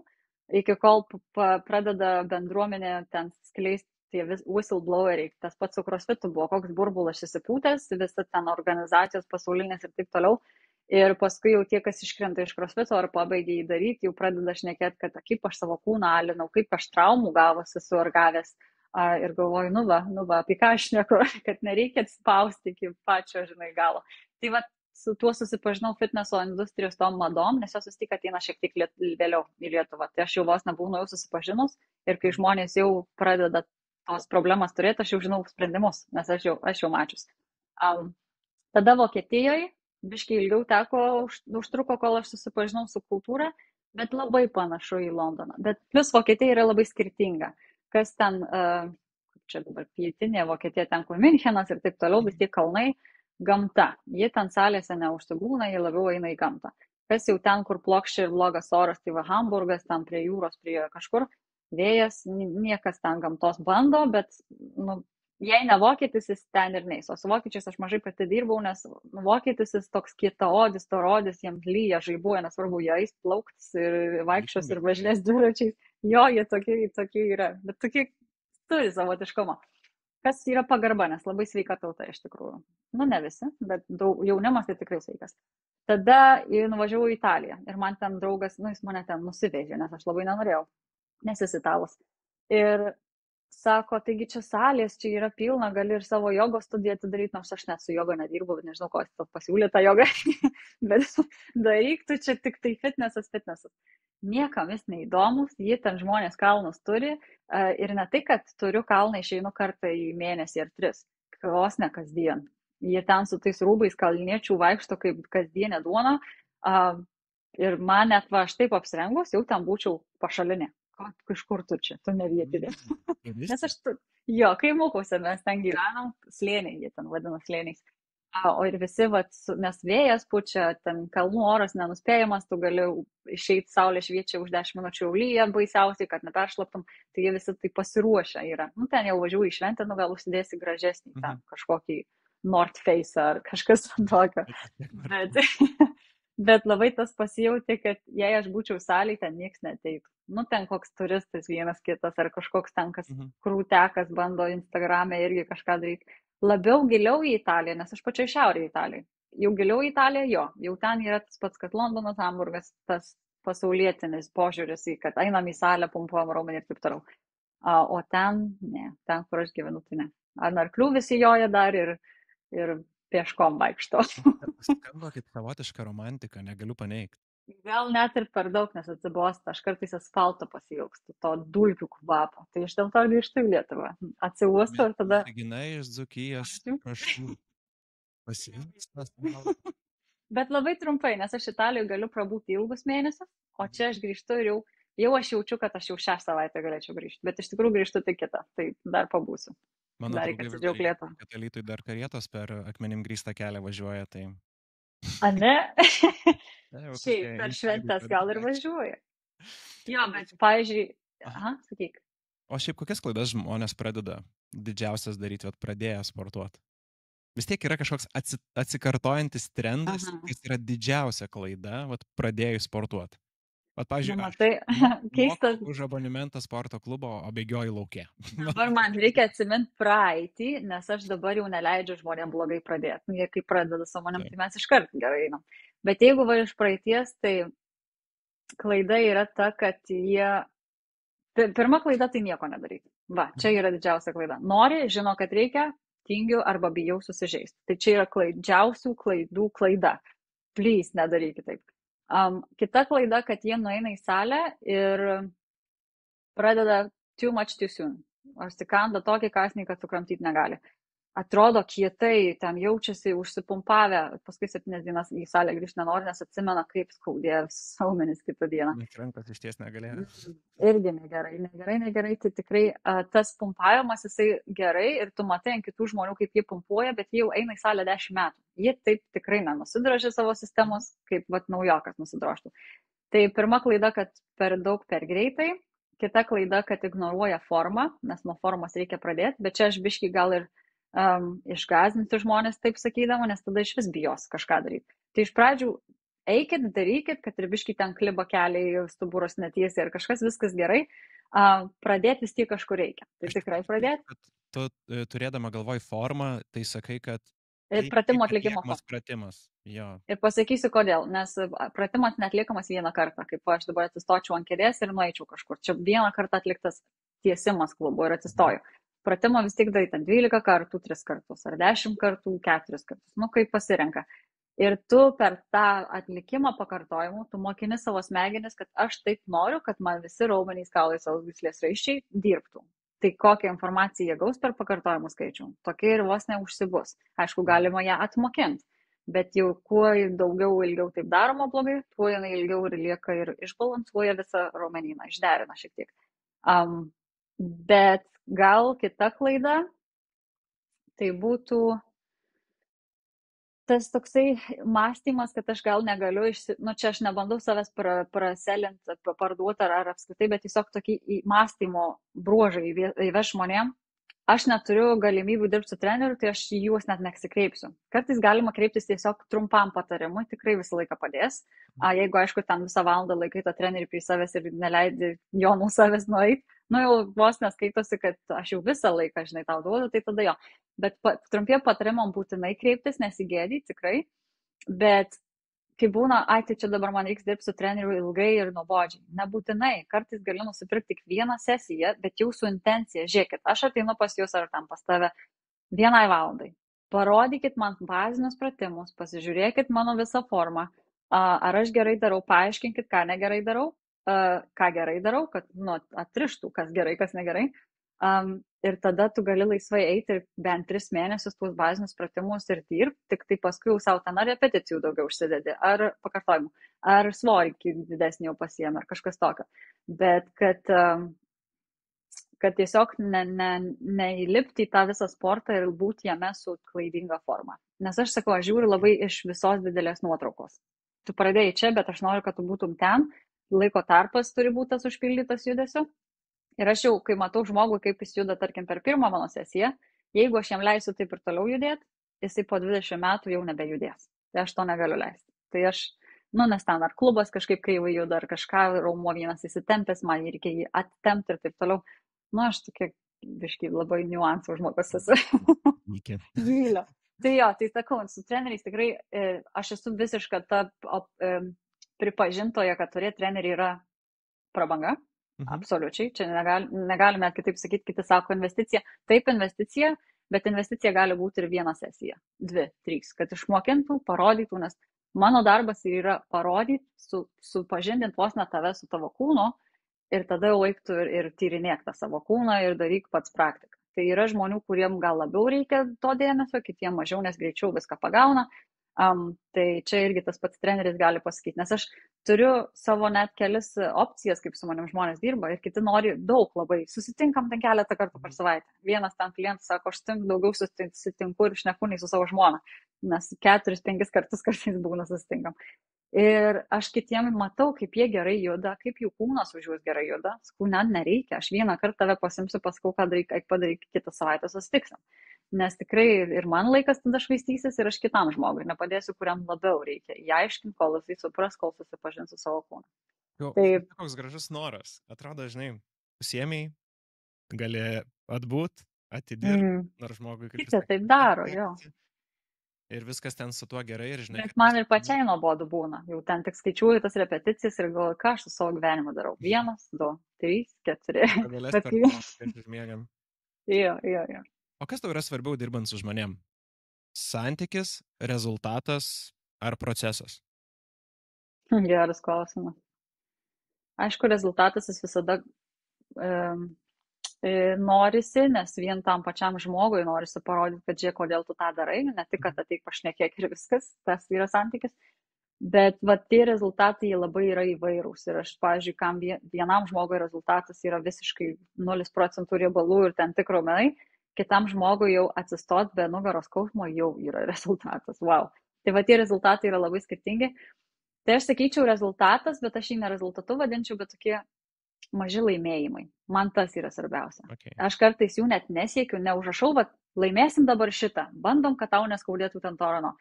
iki kol pradeda bendruomenė ten skleisti tie whistlebloweriai. Tas pats su CrossFitu buvo, koks burbulas įsipūtęs, visi ten organizacijos pasaulinės ir taip toliau. Ir paskui jau tie, kas iškrenta iš CrossFito ar pabaigia jį daryti, jau pradeda šnekėti, kad kaip aš savo kūną alinau, kaip aš traumų gavus esu ar gavęs. Ir galvoju, nu va, apie ką aš šneku, kad nereikia spausti iki pačio, galo. Tai va, su tuo susipažinau fitneso industrijos tom madom, nes jos vis tik ateina šiek tiek vėliau į Lietuvą. Tai aš jau vos nebūnu jau susipažinus ir kai žmonės jau pradeda tos problemas turėti, aš jau žinau sprendimus, nes aš jau mačius. Tada Vokietijoje, biškai ilgiau užtruko, kol aš susipažinau su kultūra, bet labai panašu į Londoną. Bet plus Vokietija yra labai skirtinga. Kas ten, čia dabar pietinė Vokietija, ten kur Münchenas ir taip toliau, vis tiek kalnai, gamta. Jie ten salėse neužsiglūna, jie labiau eina į gamtą. Kas jau ten, kur plokščia ir blogas oras, tai va Hamburgas, ten prie jūros, prie kažkur, vėjas, niekas ten gamtos bando, bet jei ne vokietis, jis ten ir neis. O su vokiečiais aš mažai pati dirbau, nes vokietis jis toks kietaodis, torodis, jiems lyja, žaibuoja, nesvarbu, jie eis plauktis ir vaikščios ir važinės dviračiais. Jo, jie tokie yra, bet tokie turi savotiškumą. Kas yra pagarba, nes labai sveika tauta iš tikrųjų. Ne visi, bet jaunimas tai tikrai sveikas. Tada nuvažiavau į Italiją ir man ten draugas, jis mane ten nusivežė, nes aš labai nenorėjau, nes jis italas. Ir sako, taigi čia salės, čia yra pilna, gali ir savo jogos studiją atidaryti, nors aš net su joga nedirbu, bet nežinau, ko jis pasiūlė tą jogą, bet daryk tu čia tik tai fitnesas. Niekam jis neįdomus, jie ten žmonės kalnus turi ir ne tai, kad turiu kalną, išeinu kartą į mėnesį ar 3, vos ne kasdien. Jie ten su tais rūbais kalniečių vaikšto kaip kasdienė duona ir man net aš taip apsirengus, jau ten būčiau pašalinė. Kažkur tu čia, tu nevietinė. Nes aš, kai mokausi, mes ten gyvenam, slėniai, jie ten vadina slėniais. O ir visi, nes vėjas pučia, ten kalnų oras nenuspėjamas, tu gali išeiti, saulė šviečia už 10 minučių lyja baisiausiai, kad neperšlaptum, tai jie visi tai pasiruošę yra. Ten jau važiuoju į šventę, gal užsidėsi gražesnį, ten kažkokį North Face ar kažkas tokio. Bet labai tas pasijauti, kad jei aš būčiau salėje, ten nieks neteitų. Ten koks turistas vienas kitas ar kažkoks ten, kas krūtekas bando Instagram'e irgi kažką daryti. Labiau giliau į Italiją, nes aš pačiai šiaurėje Italijai. Jau giliau į Italiją, jau ten yra tas pats, kad Londonas, Hamburgas, tas pasaulietinis požiūris į, kad einam į salę, pumpuojam raumenį ir taip toliau. O ten, ne, ten, kur aš gyvenu, tai ne. Ar arklių visi joja dar ir pieškom vaikšto. Skamba kaip savotiška romantika, negaliu paneigti. Gal net ir per daug, nes atsibosta, aš kartais asfalto pasiilgstu, to dulkių kvapo. Tai aš dėl to grįžtu į Lietuvą. Atsiuostu ir tada... Ginai iš Dzūkijos, prašau. Pasiilgstas. Bet labai trumpai, nes aš Italijoje galiu prabūti ilgus mėnesius, o čia aš grįžtu ir jau aš jaučiu, kad aš jau šią savaitę galėčiau grįžti, bet iš tikrųjų grįžtu tik kitą, tai dar pabūsiu. Mano Dar reikia atsidžiaugti Lietuvą. Kad Alytui dar karietos per akmenim grįstą kelią važiuoja, tai... A ne? Jau Šiaip tokie per išlygų šventės gal ir tradicija. važiuoja. Jo, bet pavyzdžiui, aha, sakyk. O šiaip kokias klaidas žmonės pradeda didžiausias daryti, pradėję sportuoti? Vis tiek yra kažkoks atsikartojantis trendas, Aha. kas yra didžiausia klaida, pradėjus sportuoti. Pavyzdžiui, Na, aš matai, keistas. moku už abonementą sporto klubo, o bėgioju lauke. Dabar man reikia atsiminti praeitį, nes aš dabar jau neleidžiu žmonėm blogai pradėti. Nu, jie kai pradeda su manim, tai mes iškart gerai einam. Bet jeigu va iš praeities, tai klaida yra ta, kad jie... Pirma klaida tai nieko nedaryti. Va, čia yra didžiausia klaida. Nori, žino, kad reikia, tingiu arba bijau susižeisti. Tai čia yra didžiausių klaidų klaida. Please, nedarykit taip. Kita klaida, kad jie nueina į salę ir pradeda too much too soon. Užsikanda tokį kasnį, kad sukramtyti negali. Atrodo kietai, ten jaučiasi užsipumpavę, paskui 7 dienas į salę grįžti nenori, nes atsimena, kaip skaudėjo saumenis kitą dieną. Nes rankos išties negalėjo. Irgi negerai, tai tikrai tas pumpavimas jisai gerai ir tu matai ant kitų žmonių, kaip jie pumpuoja, bet jie jau eina į salę 10 metų. Jie taip tikrai nenusidrožė savo sistemos, kaip naujokas nusidrožtų. Tai pirma klaida, kad per daug per greitai, kita klaida, kad ignoruoja formą, nes nuo formos reikia pradėti, bet čia aš biškį gal ir išgąsdinti žmonės taip sakydama, nes tada iš vis bijos kažką daryti. Tai iš pradžių eikit, darykit, kad ir biškį ten kliba keliai, stuburos netiesiai ir kažkas viskas gerai, pradėti vis tiek kažkur reikia. Tai tikrai pradėti. Tu turėdama galvoj formą, tai sakai, kad pratimo atlikimo pratimas. Jo. Ir pasakysiu kodėl, nes pratimas neatliekamas vieną kartą, kaip aš dabar atsistočiau ant kėdės ir nueičiau kažkur. Čia vieną kartą atliktas tiesimas klubo ir atsistoju. Pratimą vis tik darai 12 kartų, 3 kartus, ar 10 kartų, 4 kartus, kaip pasirenka. Ir tu per tą atlikimą pakartojimų, tu mokini savo smegenis, kad aš taip noriu, kad man visi raumenys, kaulai, gyslės raiščiai dirbtų. Tai kokią informaciją jie gaus per pakartojimų skaičių, tokia ir vos neužsibus. Aišku, galima ją atmokinti, bet jau kuo daugiau ilgiau taip daroma blogai, tuo jinai ilgiau ir lieka ir išbalansuoja visą raumenyną, išderina šiek tiek. Bet gal kita klaida, tai būtų tas toksai mąstymas, kad aš gal negaliu, čia aš nebandau savęs praselinti, parduoti ar apskritai, bet tiesiog tokį mąstymo bruožą įveš žmonėm. Aš neturiu galimybių dirbti su treneriu, tai aš į juos net nesikreipsiu. Kartais galima kreiptis tiesiog trumpam patarimui, tikrai visą laiką padės. Jeigu, aišku, ten visą valandą laikai tą trenerį prie savęs ir neleidi jo nuo savęs nueiti, jau vos neskaitosi, kad aš jau visą laiką, žinai, tau duodu, tai tada jo. Bet trumpiem patarimam būtinai kreiptis, nesigėdyti, tikrai. Bet kai būna, tai čia dabar man reiks dirbti su treneriu ilgai ir nuobodžiai. Nebūtinai, kartais gali nusipirkti tik vieną sesiją, bet jau su intencija. Žiūrėkit, aš ateinu pas jūs ar tam pas tave 1 valandai. Parodykit man bazinius pratimus, pasižiūrėkit mano visą formą. Ar aš gerai darau, paaiškinkit, ką negerai darau. Ką gerai darau, kad atrištų, kas gerai, kas negerai. Ir tada tu gali laisvai eiti ir bent 3 mėnesius tuos bazinius pratimus ir dirbti, tik tai paskui jau savo ten ar repeticijų daugiau užsidedi, ar pakartojimų, ar svorį didesnį jau pasiėmė, ar kažkas tokio. Bet kad tiesiog neįlipti į tą visą sportą ir būti jame su klaidinga forma. Nes aš sakau, aš žiūriu labai iš visos didelės nuotraukos. Tu pradėjai čia, bet aš noriu, kad tu būtum ten. Laiko tarpas turi būti tas užpildytas judesiu. Ir aš jau, kai matau žmogų, kaip jis juda, tarkim, per pirmą mano sesiją, jeigu aš jam leisiu taip ir toliau judėti, jisai po 20 metų jau nebejudės. Tai aš to negaliu leisti. Tai aš, nes ten ar klubas kažkaip kreivai juda, ar kažką, raumo vienas įsitempęs, man reikia jį attempti ir taip toliau. Aš tokia, biškai, labai niuansų žmogus esu. Gylio. Tai jo, tai sakau, su treneriais tikrai aš esu visiška ta pripažintoje, kad turėti trenerį yra prabanga. Absoliučiai. Čia negalime kitaip sakyti, kiti sako investicija. Taip investicija, bet investicija gali būti ir 1 sesija, 2, 3, kad išmokintų, parodytų, nes mano darbas yra parodyti, supažindinti vos net tave su tavo kūnu ir tada jau eiktų ir tyrinėk tą savo kūną ir daryk pats praktiką. Tai yra žmonių, kuriem gal labiau reikia to dėmesio, kitiem mažiau, nes greičiau viską pagauna. Tai čia irgi tas pats treneris gali pasakyti, nes aš turiu savo net kelis opcijas, kaip su manim žmonės dirba ir kiti nori daug labai. Susitinkam ten keletą kartų per savaitę. Vienas ten klientas sako, aš daugiau susitinku ir šneku nei su savo žmona, nes 4-5 kartus kartais būna susitinkam. Ir aš kitiem matau, kaip jie gerai juda, kaip jų kūnas už juos gerai juda. Sakau, net nereikia, aš vieną kartą tave pasimsiu, pasakau, ką padaryk, kitą savaitę susitiksim. Nes tikrai ir man laikas tada švaistysis ir aš kitam žmogui nepadėsiu, kuriam labiau reikia. Įaiškint, kol jisai supras, kol susipažins su savo kūnu. Tai koks gražus noras. Atrodo, žinai, pasiėmiai, gali atbūt, atidirbti, nors žmogui kaip jis taip daro, jo. Ir viskas ten su tuo gerai ir žinai. Bet man ir pačiai nuobodu būna. Jau ten tik skaičiuoju tas repeticijas ir galvoju, ką aš su savo gyvenimu darau. 1, 2, 3, 4. Galės per tai užmiegam. Jo. O kas tau yra svarbiau dirbant su žmonėm? Santykis, rezultatas ar procesas? Geras klausimas. Aišku, rezultatas jis visada norisi, nes vien tam pačiam žmogui norisi parodyti, kad žiūrėk, kodėl tu tą darai, ne tik, kad ateik pašnekėk ir viskas, tas yra santykis. Bet tie rezultatai labai yra įvairūs. Ir aš, pavyzdžiui, kam vienam žmogui rezultatas yra visiškai 0% riebalų ir ten tik raumenai, kitam žmogui jau atsistot be nugaros skausmo jau yra rezultatas. Wow. Tai tie rezultatai yra labai skirtingi. Tai aš sakyčiau rezultatas, bet aš jį ne rezultatu vadinčiau, bet tokie maži laimėjimai. Man tas yra svarbiausia. Okay. Aš kartais jų net nesiekiu, neužrašau, bet laimėsim dabar šitą. Bandom, kad tau neskaudėtų ten torano.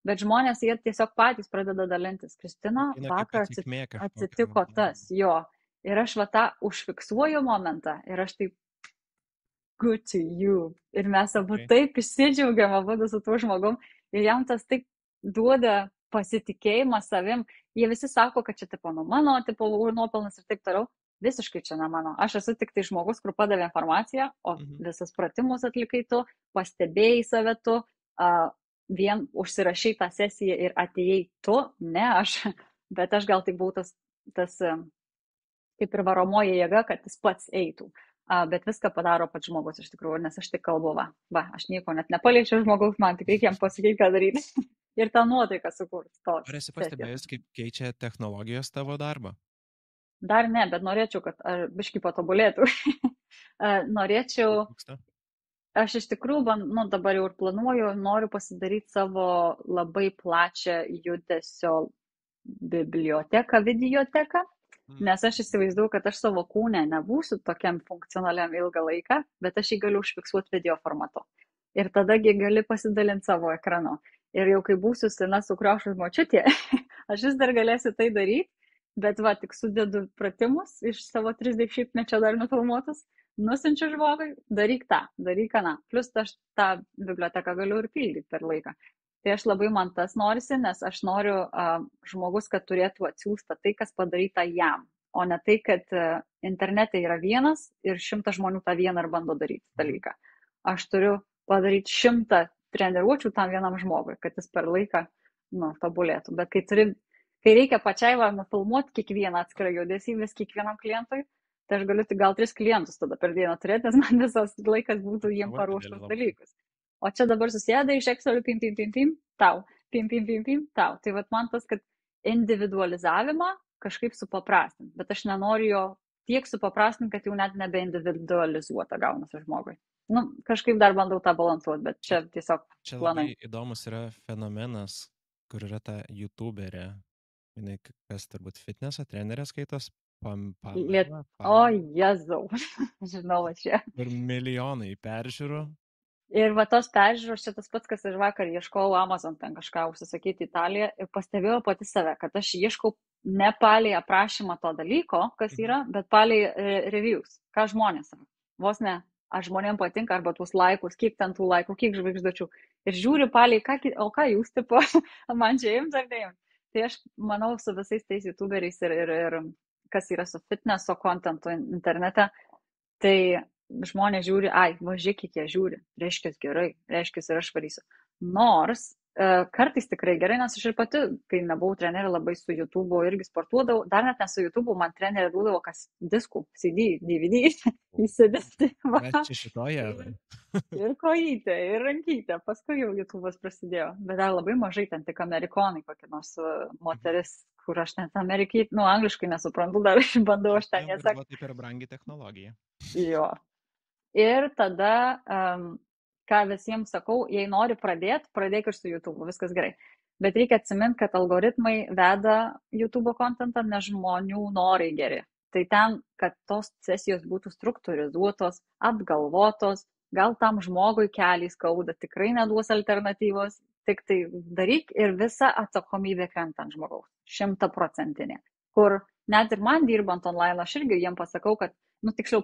Bet žmonės, jie tiesiog patys pradeda dalintis. Kristina, vakar atsitiko tas, jo. Ir aš tą užfiksuoju momentą ir aš taip good to you. Ir mes abu taip išsidžiaugiam abu su tuo žmogum ir jam tas taip duoda pasitikėjimą savim. Jie visi sako, kad čia tipo mano, tipo nuopelnas ir taip toliau. Visiškai čia ne mano. Aš esu tik tai žmogus, kur padavė informaciją, o visas pratimus atlikai tu, pastebėjai save tu, vien užsirašai tą sesiją ir atėjai tu, ne aš, bet aš gal tik buvau tas kaip ir varomoji jėga, kad jis pats eitų. Bet viską padaro pats žmogus iš tikrųjų, nes aš tik kalbu, aš nieko net nepaliečiau žmogaus, man tik reikia jam pasakyti, ką daryti. Ir tą nuotaiką sukurs. Ar esi pastebėjęs, kaip keičia technologijos tavo darbą? Dar ne, bet norėčiau, kad biškį patobulėtų. Norėčiau, aš iš tikrųjų, dabar jau ir planuoju, noriu pasidaryti savo labai plačią judesio biblioteką, videoteką, nes aš įsivaizduoju, kad aš savo kūne nebūsiu tokiam funkcionaliam ilgą laiką, bet aš jį galiu užfiksuoti video formatu. Ir tadagi gali pasidalinti savo ekranu. Ir jau kai būsiu sena sukriošus močiutė, aš vis dar galėsiu tai daryti. Bet tik sudedu pratimus iš savo 30-mečio dar nufilmuotus, nusinčiu žmogui, daryk tą, daryk aną. Plus aš tą biblioteką galiu ir pildyti per laiką. Tai aš labai man tas norisi, nes aš noriu žmogus, kad turėtų atsiųsta tai, kas padaryta jam, o ne tai, kad internete yra vienas ir 100 žmonių tą vieną ir bando daryti dalyką. Aš turiu padaryti 100 treniruočių tam vienam žmogui, kad jis per laiką tobulėtų. Bet kai reikia pačiai nufilmuoti kiekvieną atskirą judesį, vis kiekvienam klientui, tai aš galiu tik gal 3 klientus tada per dieną turėti, nes man visas laikas būtų jiem paruoštus dalykus. O čia dabar susėda iš Excelio, tau. Tai man tas, kad individualizavimą kažkaip supaprastinti, bet aš nenoriu jo tiek supaprastinti, kad jau net nebeindividualizuota gaunasi žmogui. Kažkaip dar bandau tą balansuoti, bet čia tiesiog planai. Čia labai įdomus yra fenomenas, kur yra ta youtuberė. Kas turbūt fitneso trenerė skaitos? O, Jėzau, žinau čia. Ir milijonai peržiūrų. Ir tos peržiūros, čia tas pats, kas aš vakar ieškojau Amazon ten kažką užsisakyti Italiją ir pastebėjau pati save, kad aš ieškau ne palei aprašymą to dalyko, kas yra, bet palei reviews, ką žmonės sako. Vos ne, ar žmonėm patinka, arba tuos laikus, kiek ten tų laikų, kiek žvaigždučių. Ir žiūri palei, o ką jūs tipo, man čia jums ar ne jums. Tai aš manau su visais tais youtuberiais ir kas yra su fitneso kontentu internete, tai žmonės žiūri, va žiūrėk, kiek jie žiūri, reiškia gerai, reiškia ir aš varysiu. Nors Kartais tikrai gerai, nes aš ir pati, kai nebuvau trenerė, labai su YouTube'u irgi sportuodavau. Dar net ne su YouTube'u, man trenerė duodavo kas diskų, CD, DVD įsidėti. Mes čia šitoje. Ir kojytė, ir rankytė. Paskui jau YouTube'as prasidėjo. Bet dar labai mažai ten tik amerikonai, kokia nors moteris, kur aš net angliškai nesuprantu, dar bandau aš ten jas sakyti. Tai per brangi technologija. Jo. Ir tada, ką visiems sakau, jei nori pradėti, pradėk ir su YouTube, viskas gerai. Bet reikia atsiminti, kad algoritmai veda YouTube kontentą, nes žmonių norai geri. Tai ten, kad tos sesijos būtų struktūrizuotos, apgalvotos, gal tam žmogui kelį skauda, tikrai neduos alternatyvos, tik tai daryk ir visa atsakomybė krenta ant žmogaus, 100%. Kur net ir man dirbant online, aš irgi jiem pasakau, kad tiksliau,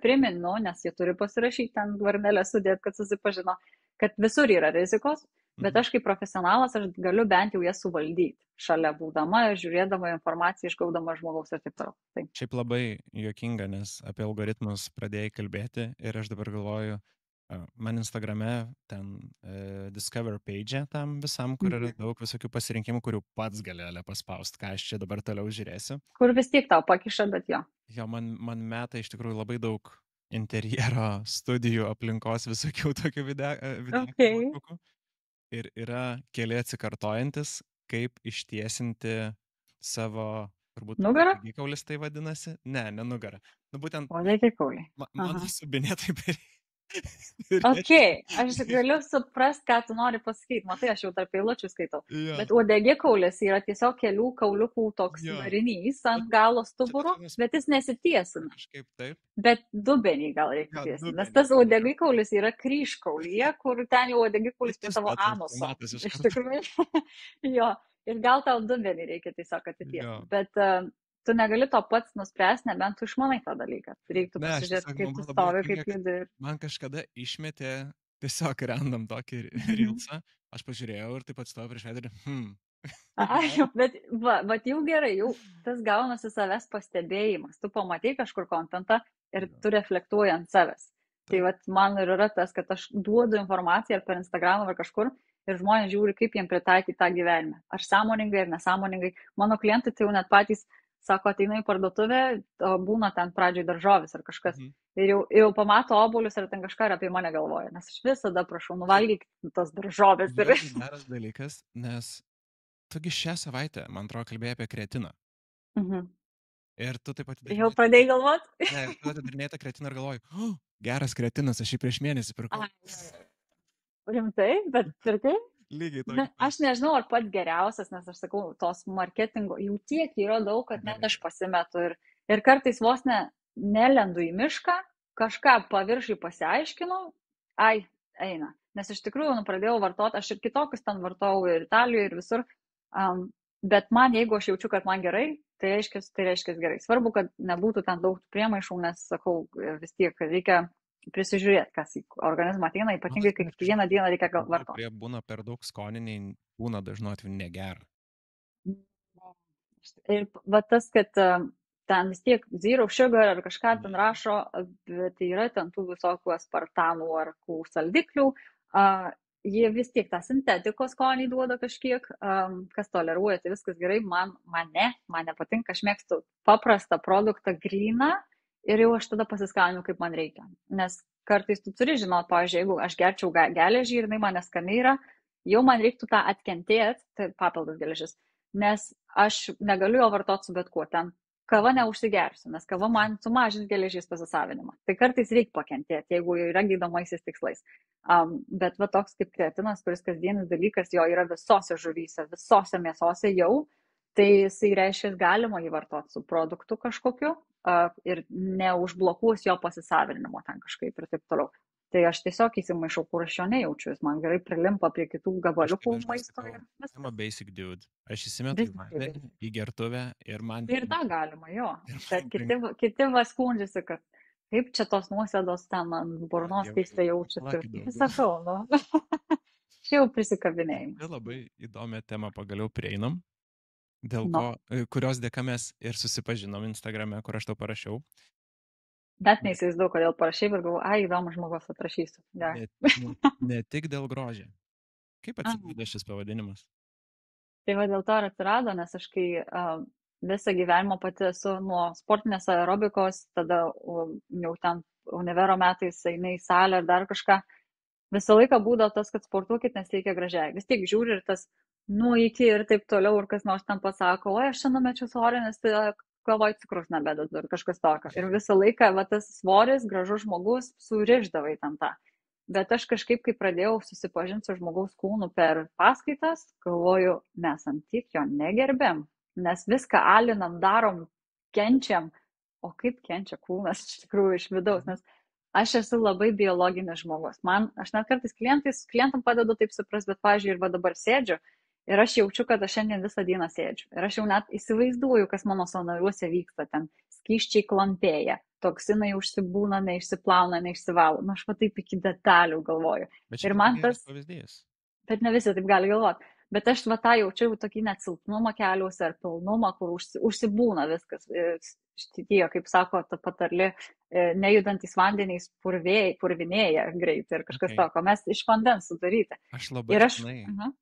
priminu, nes jie turi pasirašyti ten varnelę sudėti, kad susipažino, kad visur yra rizikos, bet aš kaip profesionalas, aš galiu bent jau jas suvaldyti, šalia būdama, žiūrėdama informaciją, išgaudama žmogaus ir taip toliau. Tai. Šiaip labai juokinga, nes apie algoritmus pradėjai kalbėti ir aš dabar galvoju, man Instagrame ten Discover page tam visam, kur yra daug visokių pasirinkimų, kurių pats galėjo paspausti, ką aš čia dabar toliau žiūrėsiu. Kur vis tiek tau pakiša, bet jo. Jo, man meta iš tikrųjų labai daug interjero studijų aplinkos visokių tokių video. Okay. Ir yra keli atsikartojantis, kaip ištiesinti savo, turbūt, nugarą? Uodegikaulis tai vadinasi? Ne nugara. Būtent. Uodegikauliai. Mano subinė taip ir. Ok, aš galiu suprast, ką tu nori pasakyti. Matai, aš jau tarp eilučių skaitau. Ja. Bet uodegikaulis yra tiesiog kelių kauliukų toks darinys ant galo stuburo, bet jis nesitiesina. Kažkaip taip. Bet dubenį gal reikia tiesinti. Nes tas uodegikaulis yra kryžkaulyje, kur ten jau uodegikaulis prie tavo anuso. Iš tikrųjų. Jo. Ir gal tau dubenį reikia tiesiog atitiesinti. Bet tu negali to pats nuspręsti, nebent tu išmanai tą dalyką. Reiktų pasižiūrėti, kaip tu stovi, kaip judi. Man kažkada išmetė tiesiog random tokį reelsą. Aš pažiūrėjau ir taip pat stovi prieš veidrodį. Bet jau gerai, jau tas gaunasi savęs pastebėjimas. Tu pamatai kažkur kontentą ir tu reflektuoji ant savęs. Tai man ir yra tas, kad aš duodu informaciją ar per Instagramą ar kažkur ir žmonės žiūri, kaip jiem pritaikyti tą gyvenimą. Ar sąmoningai, ar nesąmoningai. Mano klientai tai jau net patys sako, ateina į parduotuvę, būna ten pradžioj daržovis ar kažkas. Ir jau pamato obuolius ar ten kažką ir apie mane galvoja. Nes aš visada prašau, nuvalgyk tos daržovės. Tai geras dalykas, nes tugi šią savaitę, man atrodo, kalbėjai apie kreatiną. Ir tu taip pat... Jau pradėjai galvoti? Ne, tu atidarinėjai tą kreatiną ir galvoju, geras kreatinas, aš jį prieš mėnesį pirkau. Rimtai, bet pirkai? Lygiai tokį. Aš nežinau, ar pats geriausias, nes aš sakau, tos marketingo jų tiek yra daug, kad net aš pasimetu ir kartais vos nelendu į mišką, kažką paviršiai pasiaiškinau, eina. Nes iš tikrųjų pradėjau vartoti, aš ir kitokius ten vartojau ir Italijoje ir visur, bet man, jeigu aš jaučiu, kad man gerai, tai reiškia gerai. Svarbu, kad nebūtų ten daug priemaišų, nes sakau, vis tiek reikia prisižiūrėti, kas į organizmą ateina, ypatingai, kai kiekvieną dieną reikia vartoti. Kurie būna per daug skoniniai, būna dažnu atveju negera. Ir tas, kad ten vis tiek zero sugar ar kažką ten rašo, bet yra ten tų visokių aspartanų ar saldiklių, jie vis tiek tą sintetikos skonį duoda kažkiek, kas toleruoja, tai viskas gerai, man nepatinka, aš mėgstu paprastą produktą gryną, ir jau aš tada pasiskaninu, kaip man reikia. Nes kartais tu turi žinot, pavyzdžiui, jeigu aš gerčiau geležį ir jinai man neskani yra, jau man reiktų tą atkentėti, tai papildas geležis, nes aš negaliu jo vartoti su bet kuo. Ten kava neužsigersiu, nes kava man sumažins geležys pasisavinimą. Tai kartais reikia pakentėti, jeigu yra gydomaisiais tikslais. Bet toks kaip kreatinas, kuris kasdienis dalykas, jo yra visose žuvyse, visose mėsose jau, tai jisai reiškia, galima jį vartoti su produktu kažkokiu ir neužblokuos jo pasisavinimo ten kažkaip ir taip toliau. Tai aš tiesiog įsimaišau, kur aš jo nejaučiu, jis man gerai prilimpa prie kitų gabaliukų maisto. I'm a basic dude. Aš įsimetu į gertuvę ir man... Ir tą galima, jo. Bet kiti skundžiasi, kad kaip čia tos nuosėdos ten ant burnos keistai jaučiasi. Sakau, čia jau prisikabinėjimas. Tai labai įdomią temą pagaliau prieinam. Dėl kurios dėka mes ir susipažinom Instagrame, kur aš tau parašiau. Bet neįsivaizduoju, kodėl parašiau ir galvoju, įdomu žmogus atrašysiu. Ne tik dėl grožio. Kaip atsirado šis pavadinimas? Tai va dėl to ir atsirado, nes aš kai visą gyvenimą pati esu nuo sportinės aerobikos, tada jau ten univero metais eini į salę ar dar kažką, visą laiką būdavo tas, kad sportuokit, nes reikia gražiai. Vis tiek žiūri ir tas iki ir taip toliau, ir kas nors ten pasako, oi, aš čia numečiau svorį, nes tai kavoj cukrus nebededu ir kažkas tokio. Ir visą laiką va, tas svoris, gražus žmogus, suriždavai ten tą. Bet aš kažkaip, kai pradėjau susipažinti su žmogaus kūnu per paskaitas, galvoju, mes ant tiek jo negerbėm, nes viską alinam, darom, kenčiam. O kaip kenčia kūnas iš tikrųjų iš vidaus, nes aš esu labai biologinis žmogus. Aš net kartais klientam padedu taip supras, bet, pavyzdžiui, ir va dabar sėdžiu ir aš jaučiu, kad aš šiandien visą dieną sėdžiu. Ir aš jau net įsivaizduoju, kas mano sąnariuose vyksta, ten skysčiai klampėja, toksinai užsibūna, neišsiplauna, neišsivalo. Aš va taip iki detalių galvoju. Bet ir man tas pavyzdys. Bet ne visi taip gali galvoti. Bet aš va tą jaučiu tokį net silpnumą keliuose ar pilnumą, kur užsibūna viskas. Tie, kaip sako, ta patarlė, nejudantis vandeniais purvinėja greitai ir kažkas toko. Mes iš vandens sudaryti. Aš labai senai,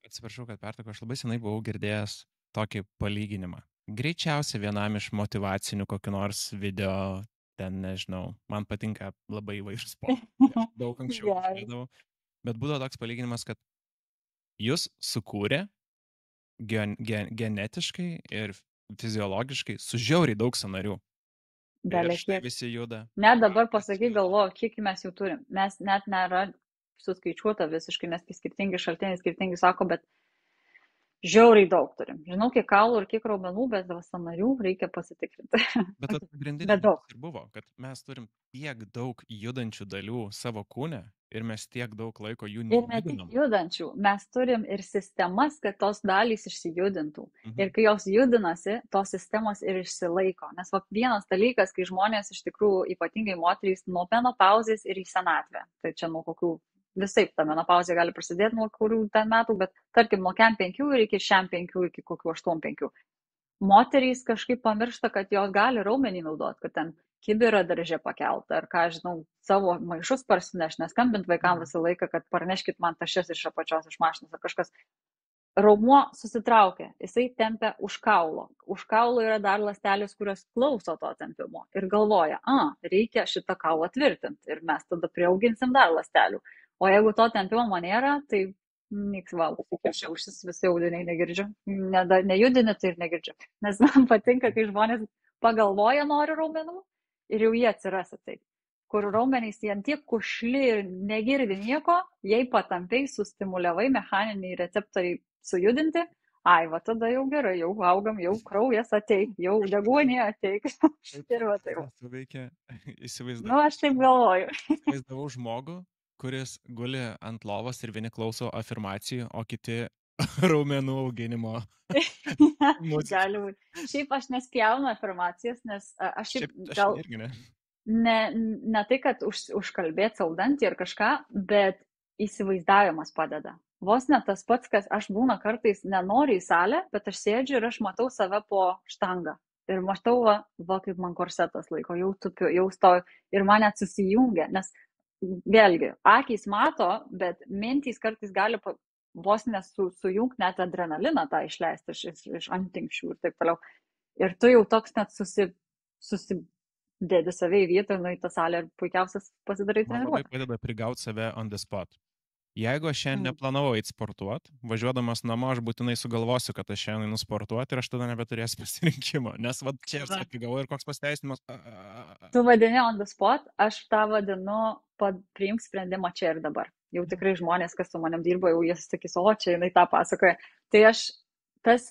atsiprašau, kad pertako, aš labai senai buvau girdėjęs tokį palyginimą. Greičiausiai vienam iš motyvacinių kokių nors video, ten nežinau, man patinka labai įvairūs sportai. Daug anksčiau žiūrėdavau. Bet būdavo toks palyginimas, kad jūs sukūrė genetiškai ir fiziologiškai su žiauriai daug sąnarių. Ir štai visi juda. Net dabar pasakyk, galvoju, kiek mes jų turim. Mes net nėra suskaičiuota visiškai, nes skirtingi šaltiniai skirtingi sako, bet žiauriai daug turim. Žinau, kiek kaulų ir kiek raumenų, bet dėl sąnarių reikia pasitikrinti. Bet tas pagrindinis ir buvo, kad mes turim tiek daug judančių dalių savo kūne ir mes tiek daug laiko jų nejudinam. Ir ne tik judančių, mes turim ir sistemas, kad tos dalys išsijudintų. Ir kai jos judinasi, tos sistemos ir išsilaiko. Nes vienas dalykas, kai žmonės iš tikrųjų, ypatingai moterys, nuo menopauzės ir į senatvę. Tai čia nuo kokių visaip ta menopauzė gali prasidėti nuo kurių ten metų, bet tarkim nuo 5 ir iki 5 iki kokių 8-5. Moterys kažkaip pamiršta, kad jos gali raumenį naudoti, kad ten kibirą darže pakeltą, ar ką, žinau, savo maišus parsineš, neskambint vaikam visą laiką, kad parneškit man tašes iš apačios iš mašinos ar kažkas. Raumuo susitraukia, jisai tempia už kaulo. Už kaulo yra dar ląstelės, kurios klauso to tempimo ir galvoja, reikia šitą kaulą tvirtinti ir mes tada priauginsim dar ląstelių. O jeigu to tempimo nėra, tai niks valų, aš ausis visi audiniai negirdžiu, nejudini tai ir negirdžiu. Nes man patinka, kai žmonės pagalvoja nori raumenų ir jau jie atsiras taip. Kur raumenys jie tiek kušli ir negirdi nieko, jei patampiai sustimuliavai mechaniniai receptoriai sujudinti, va tada jau gerai, jau augam, jau kraujas ateik, jau deguonė ateik. Ir va taip. Įsivaizdavau. Aš taip galvoju. Įsivaizdavau žmogų, kuris guli ant lovos ir vieni klauso afirmacijų, o kiti raumenų auginimo. Gali būti. Šiaip aš nespjaunu afirmacijas, nes aš gal... irgi ne. Ne tai, kad užkalbėti saudantį ir kažką, bet įsivaizdavimas padeda. Vos ne tas pats, kas aš būna kartais nenoriu į salę, bet aš sėdžiu ir aš matau save po štangą. Ir matau, va kaip man korsetas laiko, jau tupiu, jau stoju ir man net susijungia, nes vėlgi, akys mato, bet mintys kartais gali vos nesujungti net adrenaliną tą išleisti iš antinkščių ir taip toliau. Ir tu jau toks net susidėdi save į vietą, į tą salę ir puikiausias pasidarai treniruotę. Man labai padeda prigauti save on the spot. Jeigu aš šiandien neplanavau eiti sportuoti, važiuodamas namo aš būtinai sugalvosiu, kad aš šiandien einu sportuoti ir aš tada nebeturėsiu pasirinkimo, nes va čia aš apigavau ir koks pasiteisinimas. Tu vadini on the spot, aš tą vadinu priimk sprendimą čia ir dabar. Jau tikrai žmonės, kas su manim dirba, jau jie sakys, o čia jinai tą pasakoja. Tai tas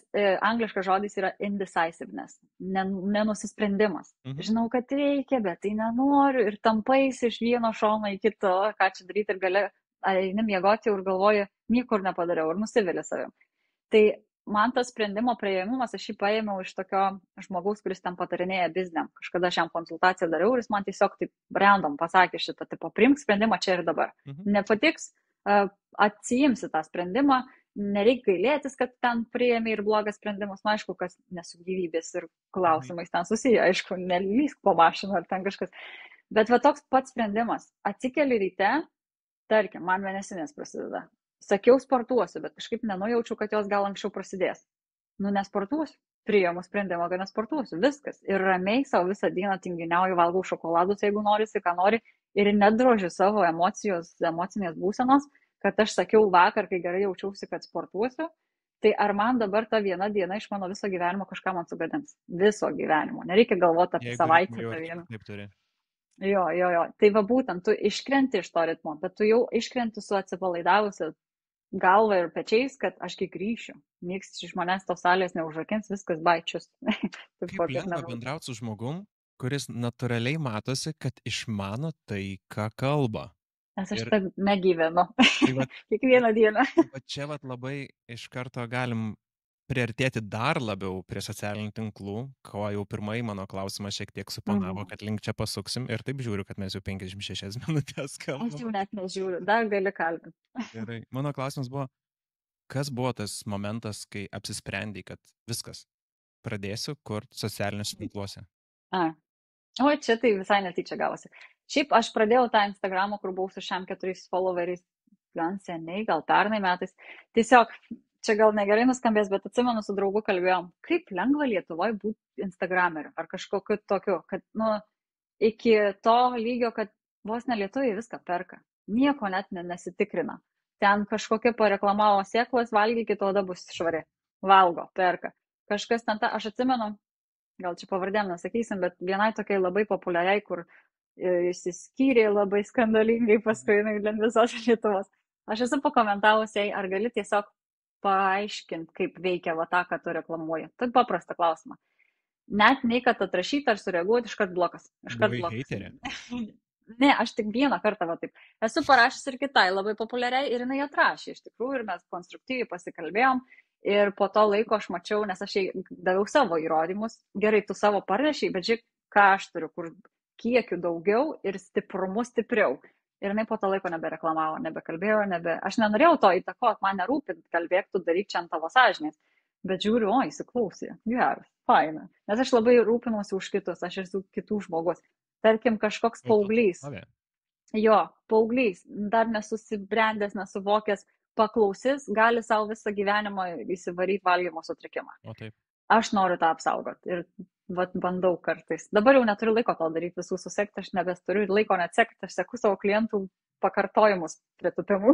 angliškas žodis yra indecisiveness, nenusisprendimas. Žinau, kad reikia, bet tai nenoriu ir tampais iš vieno šono į kito, ką čia daryti ir gale eini miegoti ir galvoju, niekur nepadariau ir nusivili savim. Tai man tas sprendimo priėmimas, aš jį paėmiau iš tokio žmogaus, kuris ten patarinėja biznėm. Kažkada aš jam konsultaciją dariau ir jis man tiesiog taip random pasakė šitą, tipo, priimk sprendimą čia ir dabar. Nepatiks, atsiimsi tą sprendimą, nereikia gailėtis, kad ten priėmė ir blogas sprendimas, aišku, kas nesu gyvybės ir klausimais ten susiję, aišku, nelysk po mašiną ar ten kažkas. Bet va toks pats sprendimas, atsikeli ryte, tarkim, man mėnesinės prasideda. sakiau sportuosiu, bet kažkaip nenujaučiu, kad jos gal anksčiau prasidės. Nu, nesportuosiu. Priėmu sprendimą, kad nesportuosiu. Viskas. Ir ramiai savo visą dieną tinginiauju, valgau šokoladus, jeigu norisi, ką nori. Ir nedrožiu savo emocinės būsenos, kad aš sakiau vakar, kai gerai jaučiausi, kad sportuosiu. Tai ar man dabar ta viena diena iš mano viso gyvenimo kažką man sugadins? Viso gyvenimo. Nereikia galvoti apie savaitę. Taip turi. Jo. Tai va būtent, tu iškrenti iš to ritmo, bet tu jau iškrenti su atsipalaidavusi galva ir pečiais, kad aš kai grįšiu. Nieks iš manęs tos salės neužrakins, viskas baičius. Kaip lengva bendrauti su žmogum, kuris natūraliai matosi, kad išmano tai, ką kalba. Nes aš tame gyvenu. Kiekvieną dieną. Čia labai iš karto galim priartėti dar labiau prie socialinių tinklų, ko jau pirmai mano klausimą šiek tiek suponavo, kad link čia pasuksim ir taip žiūriu, kad mes jau 56 minutės kalbame. Aš jau net nežiūriu, dar gali kalbėti. Gerai. Mano klausimas buvo, kas buvo tas momentas, kai apsisprendai, kad viskas, pradėsiu kurti socialiniuose tinkluose? O, čia tai visai netyčia gavosi. Šiaip aš pradėjau tą Instagramą, kur buvau su šiam 4 followeriais gan seniai, gal pernai metais. Tiesiog, čia gal negerai nuskambės, bet atsimenu, su draugu kalbėjom, kaip lengva Lietuvoje būti Instagrameriu ar kažkokiu tokiu, kad, iki to lygio, kad vos ne lietuviai viską perka. Nieko net nesitikrina. Ten kažkokie pareklamavo sėklas, valgykit, tada bus švari. Valgo, perka. Kažkas ten aš atsimenu, gal čia pavardėm nesakysim, bet vienai tokiai labai populiariai, kur išsiskyrė labai skandalingai paskui visos Lietuvos. Aš esu pakomentavusi jai, ar gali tiesiog paaiškinti, kaip veikia va tą, ką tu reklamuoji. Tai paprastą klausimą. Net nei kad atrašyti ar sureaguoti, iškart blokas. Ne, aš tik vieną kartą va taip. Esu parašęs ir kitai labai populiariai ir jinai atrašė iš tikrųjų ir mes konstruktyviai pasikalbėjom. Ir po to laiko aš mačiau, nes aš jai daviau savo įrodymus. Gerai, tu savo parnešiai, bet žiūrėk, ką aš turiu, kur kiekių daugiau ir stiprumu stipriau. Ir jinai po to laiko nebereklamavo, nebekalbėjo, aš nenorėjau to įtakoti, man nerūpint, kalbėk, tu daryk čia ant tavo sąžinės. Bet žiūriu, įsiklausė, geras, faina. Nes aš labai rūpinuosi už kitus, aš esu kitų žmogus. Tarkim, kažkoks paauglys. Paauglys, dar nesusibrendęs, nesuvokęs, paklausys, gali savo visą gyvenimą įsivaryti valgymo sutrikimą. Aš noriu tą apsaugoti ir bandau kartais. Dabar jau neturiu laiko to daryti, visų susekti, aš nebesturiu laiko net sekti, aš seku savo klientų pakartojimus pritupimų.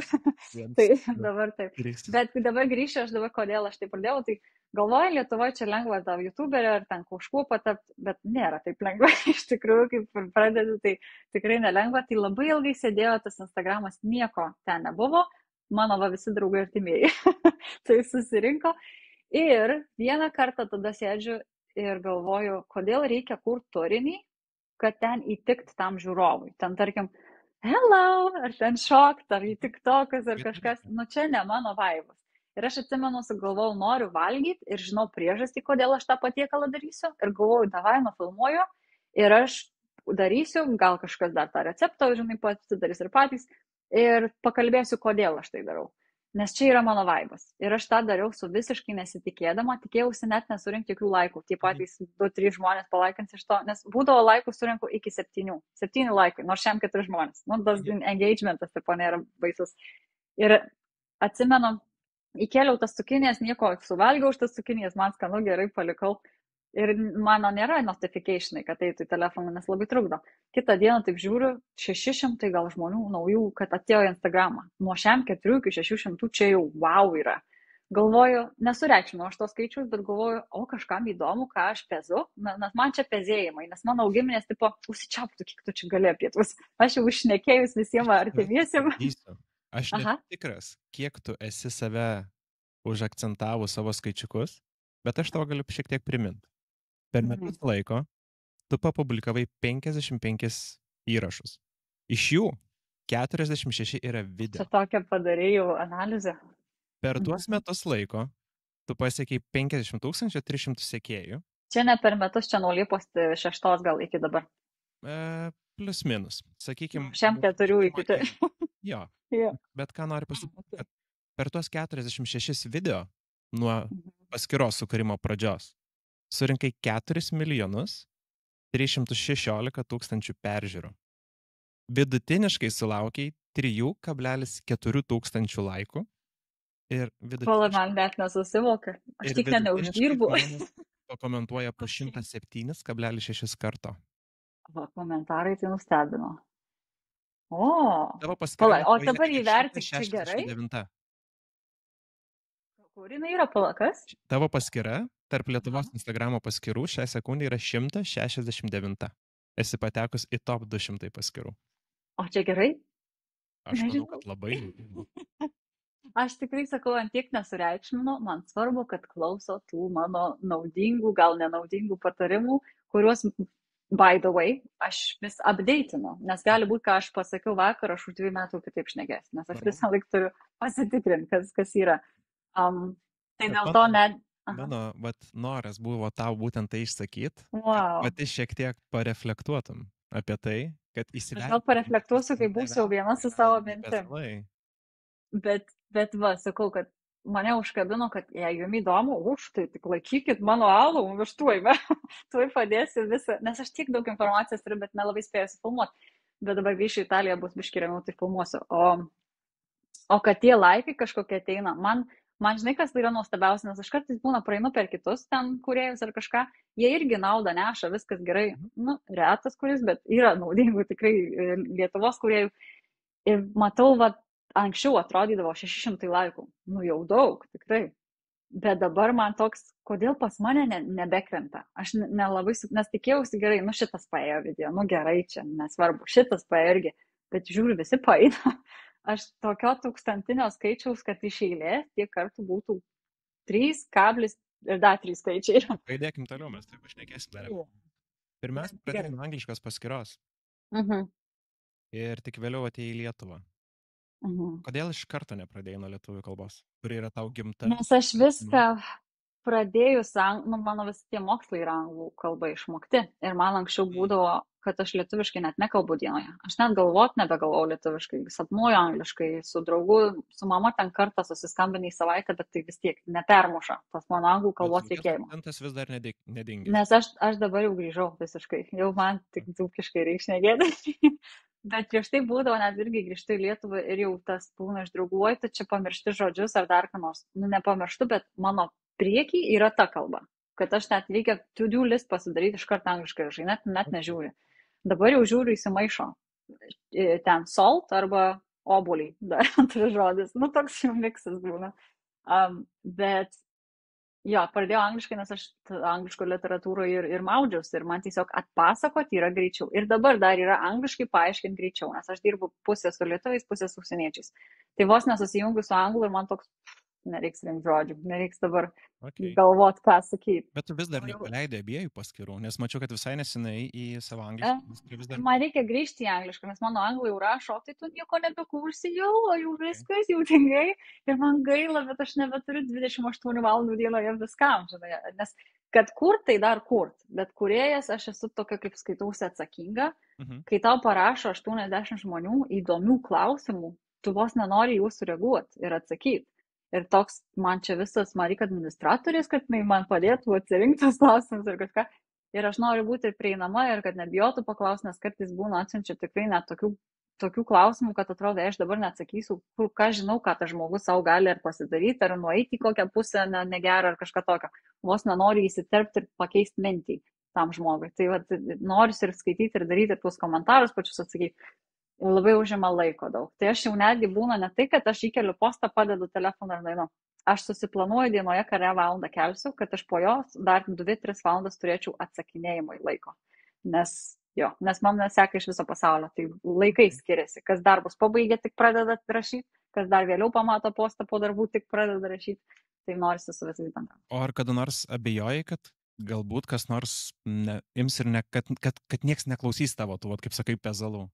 Tai dabar taip. Bet dabar grįšiu, kodėl aš tai pradėjau, tai galvoju, Lietuvoje čia lengva tą youtuberį ar ten kažkuo patapti, bet nėra taip lengva. Iš tikrųjų, kaip pradedi, tai tikrai nelengva. Tai labai ilgai sėdėjo tas Instagramas, nieko ten nebuvo. Mano visi draugai artimieji. Tai susirinko. Ir vieną kartą tada sėdžiu ir galvoju, kodėl reikia kurti turinį, kad ten įtikti tam žiūrovui. Ten, tarkim, hello, ar ten šokt, ar į TikTokas, ar kažkas. Čia ne mano vaibas. Ir aš atsimenu, sugalvojau, noriu valgyti ir žinau priežastį, kodėl aš tą patiekalą darysiu. Ir galvoju, davai, nufilmuoju. Ir aš darysiu, gal kažkas dar tą receptą, žinai, pasidarys ir patys. Ir pakalbėsiu, kodėl aš tai darau. Nes čia yra mano vaibas. Ir aš tą dariau su visiškai nesitikėdama, tikėjausi net nesurinkti jokių laikų. Tie patys 2-3 žmonės palaikins iš to, nes būdavo laikų surinku iki 7. 7 laikų, nors šiam 4 žmonės. Tas engagementas taip nėra baisus. Ir atsimenu, įkėliau tas cukinijas, nieko suvalgiau už tas cukinijas, man skanu, gerai palikau. Ir mano nėra notificationai, kad eitų į telefoną, nes labai trukdo. Kitą dieną taip žiūriu, 600 gal žmonių naujų, kad atėjo į Instagramą. Nuo šiam 4 iki 600 čia jau wow yra. Galvoju, nesureikšminu aš tos skaičius, bet galvoju, kažkam įdomu, ką aš pezu. Nes man čia pezėjimai, nes mano augiminės tipo, užsičiauptų, kiek tu čia gali apie tuos. Aš jau užšnekėjus visiems artimiesiems. Aš netikras, kiek tu esi save užakcentavus savo skaičiukus, bet aš tau galiu šiek tiek priminti. Per metus laiko tu papublikavai 55 įrašus. Iš jų 46 yra video. Čia tokia padarėjau analizę. Per tuos metus laiko tu pasiekiai 50 300 sekėjų. Čia ne per metus, čia nuo Liepos 6 gal iki dabar. Plus minus. Sakykim. Šiam 4 iki tai. Jo. Bet ką noriu pasakyti, kad per tuos 46 video nuo paskyros sukūrimo pradžios surinkai 4 316 000 peržiūrų. Vidutiniškai sulaukiai 3,4 tūkstančių laikų ir Kol vidutiniškai, man net nesusivokia. Aš tik neuždirbu. žmonės pakomentuoja po 107,6 karto. Va, komentarai tai nustebino. O, Tavo paskyra pala, o Lietuvoje dabar yra įvertink, čia gerai? 169. Kur jinai yra palakas? Tavo paskyra tarp Lietuvos Instagramo paskyrų šią sekundę yra 169. Esi patekus į top 200 paskyrų. O čia gerai? Aš manau, Nežinau. kad labai. Aš tikrai sakau, ant tiek nesureikšminu, man svarbu, kad klauso tų mano naudingų, gal nenaudingų patarimų, kuriuos, by the way, aš vis update'inu, nes gali būti, ką aš pasakiau vakar, aš už 2 metų kitaip šnekėsiu, nes aš visą laiką turiu pasitikrinti, kas yra. Tai Bet dėl to net... Mano noras buvo tau būtent tai išsakyti, Wow. pati šiek tiek pareflektuotum apie tai, kad Aš įsivertintum. gal pareflektuosiu, kai būsiu jau viena su savo mintim. Vėlai. Bet va, sakau, kad mane užkabino, kad jei jums įdomu, tai tik laikykit mano alų, aš tuoj padėsiu visą, nes aš tiek daug informacijos turiu, bet nelabai spėjusi filmuoti. Bet dabar grįšiu į Italiją, bus biškiriamiau, tai filmuosiu. O kad tie laikai kažkokie ateina, man žinai, kas tai yra nuostabiausia, nes aš kartais būna praeinu per kitus ten kūrėjus ar kažką, jie irgi naudą neša, viskas gerai, retas kuris, bet yra naudingų tikrai Lietuvos kūrėjų. Ir matau, va, anksčiau atrodydavo 600 laikų, jau daug, tikrai. Bet dabar man toks, kodėl pas mane nebekrenta. Aš nelabai, nes tikėjausi gerai, šitas paėjo video, gerai čia, nesvarbu, šitas paėjo irgi, bet žiūriu, visi paeina. Aš tokio tūkstantinio skaičiaus, kad iš eilės tiek kartų būtų 3 kablis ir dar 3 skaičiai. Paidėkim toliau, mes taip pašnekėsim dar. Pirmiausia, pradėjome nuo angliškos paskyros. Ir tik vėliau atėjai į Lietuvą. Kodėl iš karto nepradėjai nuo lietuvių kalbos, kuri yra tau gimta? Nes aš viską pradėjus, mano visi tie mokslai yra anglų kalba išmokti. Ir man anksčiau būdavo, kad aš lietuviškai net nekalbu dienoje. Aš net nebegalvojau lietuviškai, sapnuoju angliškai, su draugu, su mama ten kartą susiskambinai į savaitę, bet tai vis tiek nepermuša tas mano anglų kalbos reikėjimo. Tas vis dar nedingęs. Nes aš dabar jau grįžau visiškai, jau man tik dzūkiškai reikia šnekėti. Bet prieš tai būdavo, net irgi grįžtu į Lietuvą ir jau tas būna iš draugų, tai čia pamiršti žodžius ar dar ką nors. Nepamirštu, bet mano prieky yra ta kalba, kad aš net reikia to-do list pasidaryti iš karto angliškai, aš net nežiūriu. Dabar jau žiūriu įsimaišo. Ten salt arba obuoliai, dar antras žodis. Toks jau miksas būna. Bet jo, pradėjau angliškai, nes aš angliško literatūroje ir maudžiausi ir man tiesiog atpasakoti yra greičiau. Ir dabar dar yra angliškai paaiškinti greičiau, nes aš dirbu pusę su lietuviais, pusę su užsieniečiais. Tai vos nesusijungiu su anglų ir man toks, nereiks rinkti žodžių, nereiks dabar galvot, ką sakyti. Bet tu vis dar nepaleidai abiejų paskyrų, nes mačiau, kad visai nesinai į savo anglišką. Man reikia grįžti į anglišką, nes mano anglai jau rašo, tai tu nieko nebekursi jau viskas, jau tingai. Ir man gaila, bet aš nebeturiu 28 valandų dienoje viskam, žinai. Nes kad kurt, tai dar kurt. Bet kurėjas aš esu tokia, kaip skaitausi, atsakinga. Kai tau parašo 80 žmonių įdomių klausimų, tu vos nenori jų sureaguoti ir atsakyti. Ir toks, man čia visas, man reikia administratorės, kad man padėtų atsirinkti tos klausimus ir kažką. Ir aš noriu būti ir prieinama ir kad nebijotų paklausti, nes kartais būna atsiunčia tikrai net tokių klausimų, kad atrodo, aš dabar neatsakysiu, ką žinau, ką tas žmogus savo gali ar pasidaryti, ar nueiti į kokią pusę negerą ar kažką tokio. Vos nenori įsiterpti ir pakeisti mintį tam žmogui. Tai noriu ir skaityti ir daryti ir tuos komentarus pačius atsakyti. Labai užima laiko daug. Tai aš jau netgi būna ne tai, kad aš įkeliu postą, padedu telefoną ir dainu. Aš susiplanuoju dienoje, kurią valandą kelsiu, kad aš po jos dar 2-3 valandas turėčiau atsakinėjimui laiko. Nes man neseka iš viso pasaulio. Tai laikai skiriasi. Kas darbus pabaigia, tik pradeda rašyti. Kas dar vėliau pamato postą po darbų, tik pradeda rašyti. Tai norisi su visais bendrauti. O ar kada nors abejojai, kad galbūt kas nors ims ir kad nieks neklausys tavo, tu, kaip sakai, pezalų?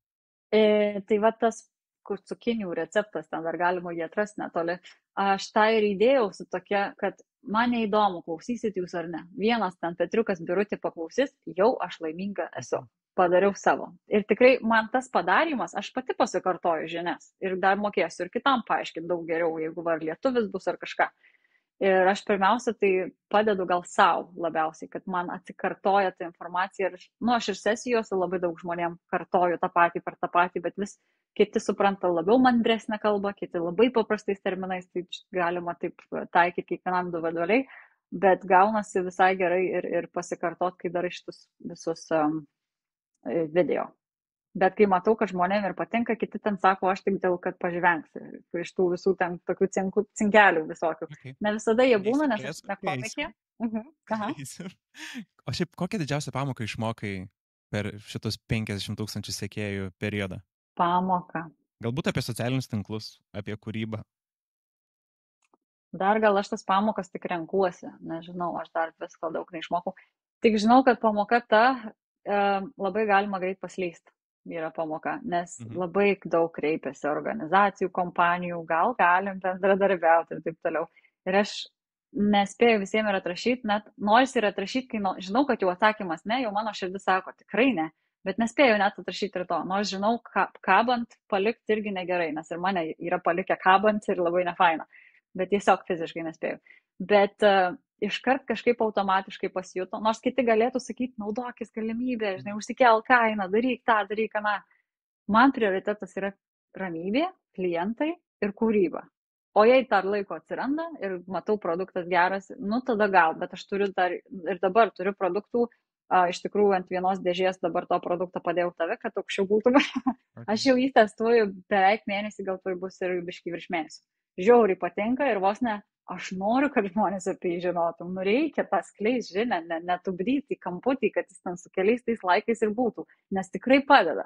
Tai tas, kur cukinių receptas, ten dar galima jį atrasti netoli. Aš tą ir įdėjausi tokia, kad man neįdomu, klausysit jūs ar ne. Vienas ten Petriukas Birutį paklausys, jau aš laiminga esu. Padariau savo. Ir tikrai man tas padarimas, aš pati pasikartoju žinias. Ir dar mokėsiu ir kitam paaiškinti daug geriau, jeigu var lietuvis bus ar kažką. Ir aš pirmiausia tai padedu gal savo labiausiai, kad man atsikartoja ta informacija. Ir, aš ir sesijose labai daug žmonėm kartoju tą patį per tą patį, bet vis kiti supranta labiau mandresnę kalbą, kiti labai paprastais terminais, tai galima taip taikyti kiekvienam individualiai, bet gaunasi visai gerai ir pasikartot, kai darai šitus visus video. Bet kai matau, kad žmonėm ir patinka, kiti ten sako, aš tik dėl, kad pažvengsiu iš tų visų ten tokių cinkelių visokių. Okay. Ne visada jie būna, nes aš ne komikė. O šiaip kokią didžiausią pamoką išmokai per šitus 50 000 sekėjų periodą? Pamoką. Galbūt apie socialinius tinklus, apie kūrybą. Dar gal aš tas pamokas tik renkuosi. Nežinau, aš dar visko daug neišmokau. Tik žinau, kad pamoka ta labai galima greit paslysti. Yra pamoka, nes labai daug kreipiasi organizacijų, kompanijų, gal galim bendradarbiauti ir taip toliau. Ir aš nespėjau visiems ir atrašyti, net nors ir atrašyti, kai žinau, kad jau atsakymas ne, jau mano širdis sako, tikrai ne, bet nespėjau net atrašyti ir to. Nors žinau, kabant palikti irgi negerai, nes ir mane yra palikę kabant ir labai nefaina, bet tiesiog fiziškai nespėjau. Bet iškart kažkaip automatiškai pasijuto, nors kiti galėtų sakyti, naudokis galimybę, žinai, užsikel kainą, daryk tą, daryk aną. Man prioritetas yra ramybė, klientai ir kūryba. O jei dar laiko atsiranda ir matau produktas geras, nu tada gal, bet aš turiu dar ir dabar turiu produktų, iš tikrųjų ant vienos dėžės dabar to produktą padėjau tave, kad aukščiau būtų. Aš jau jį testuoju beveik mėnesį, gal tai bus ir biškį virš mėnesį. Žiauriai patinka ir vos ne, aš noriu, kad žmonės apie jį žinotų. Nu reikia tą skleis žinę, netubdyti į kamputį, kad jis ten su keliais tais laikais ir būtų, nes tikrai padeda.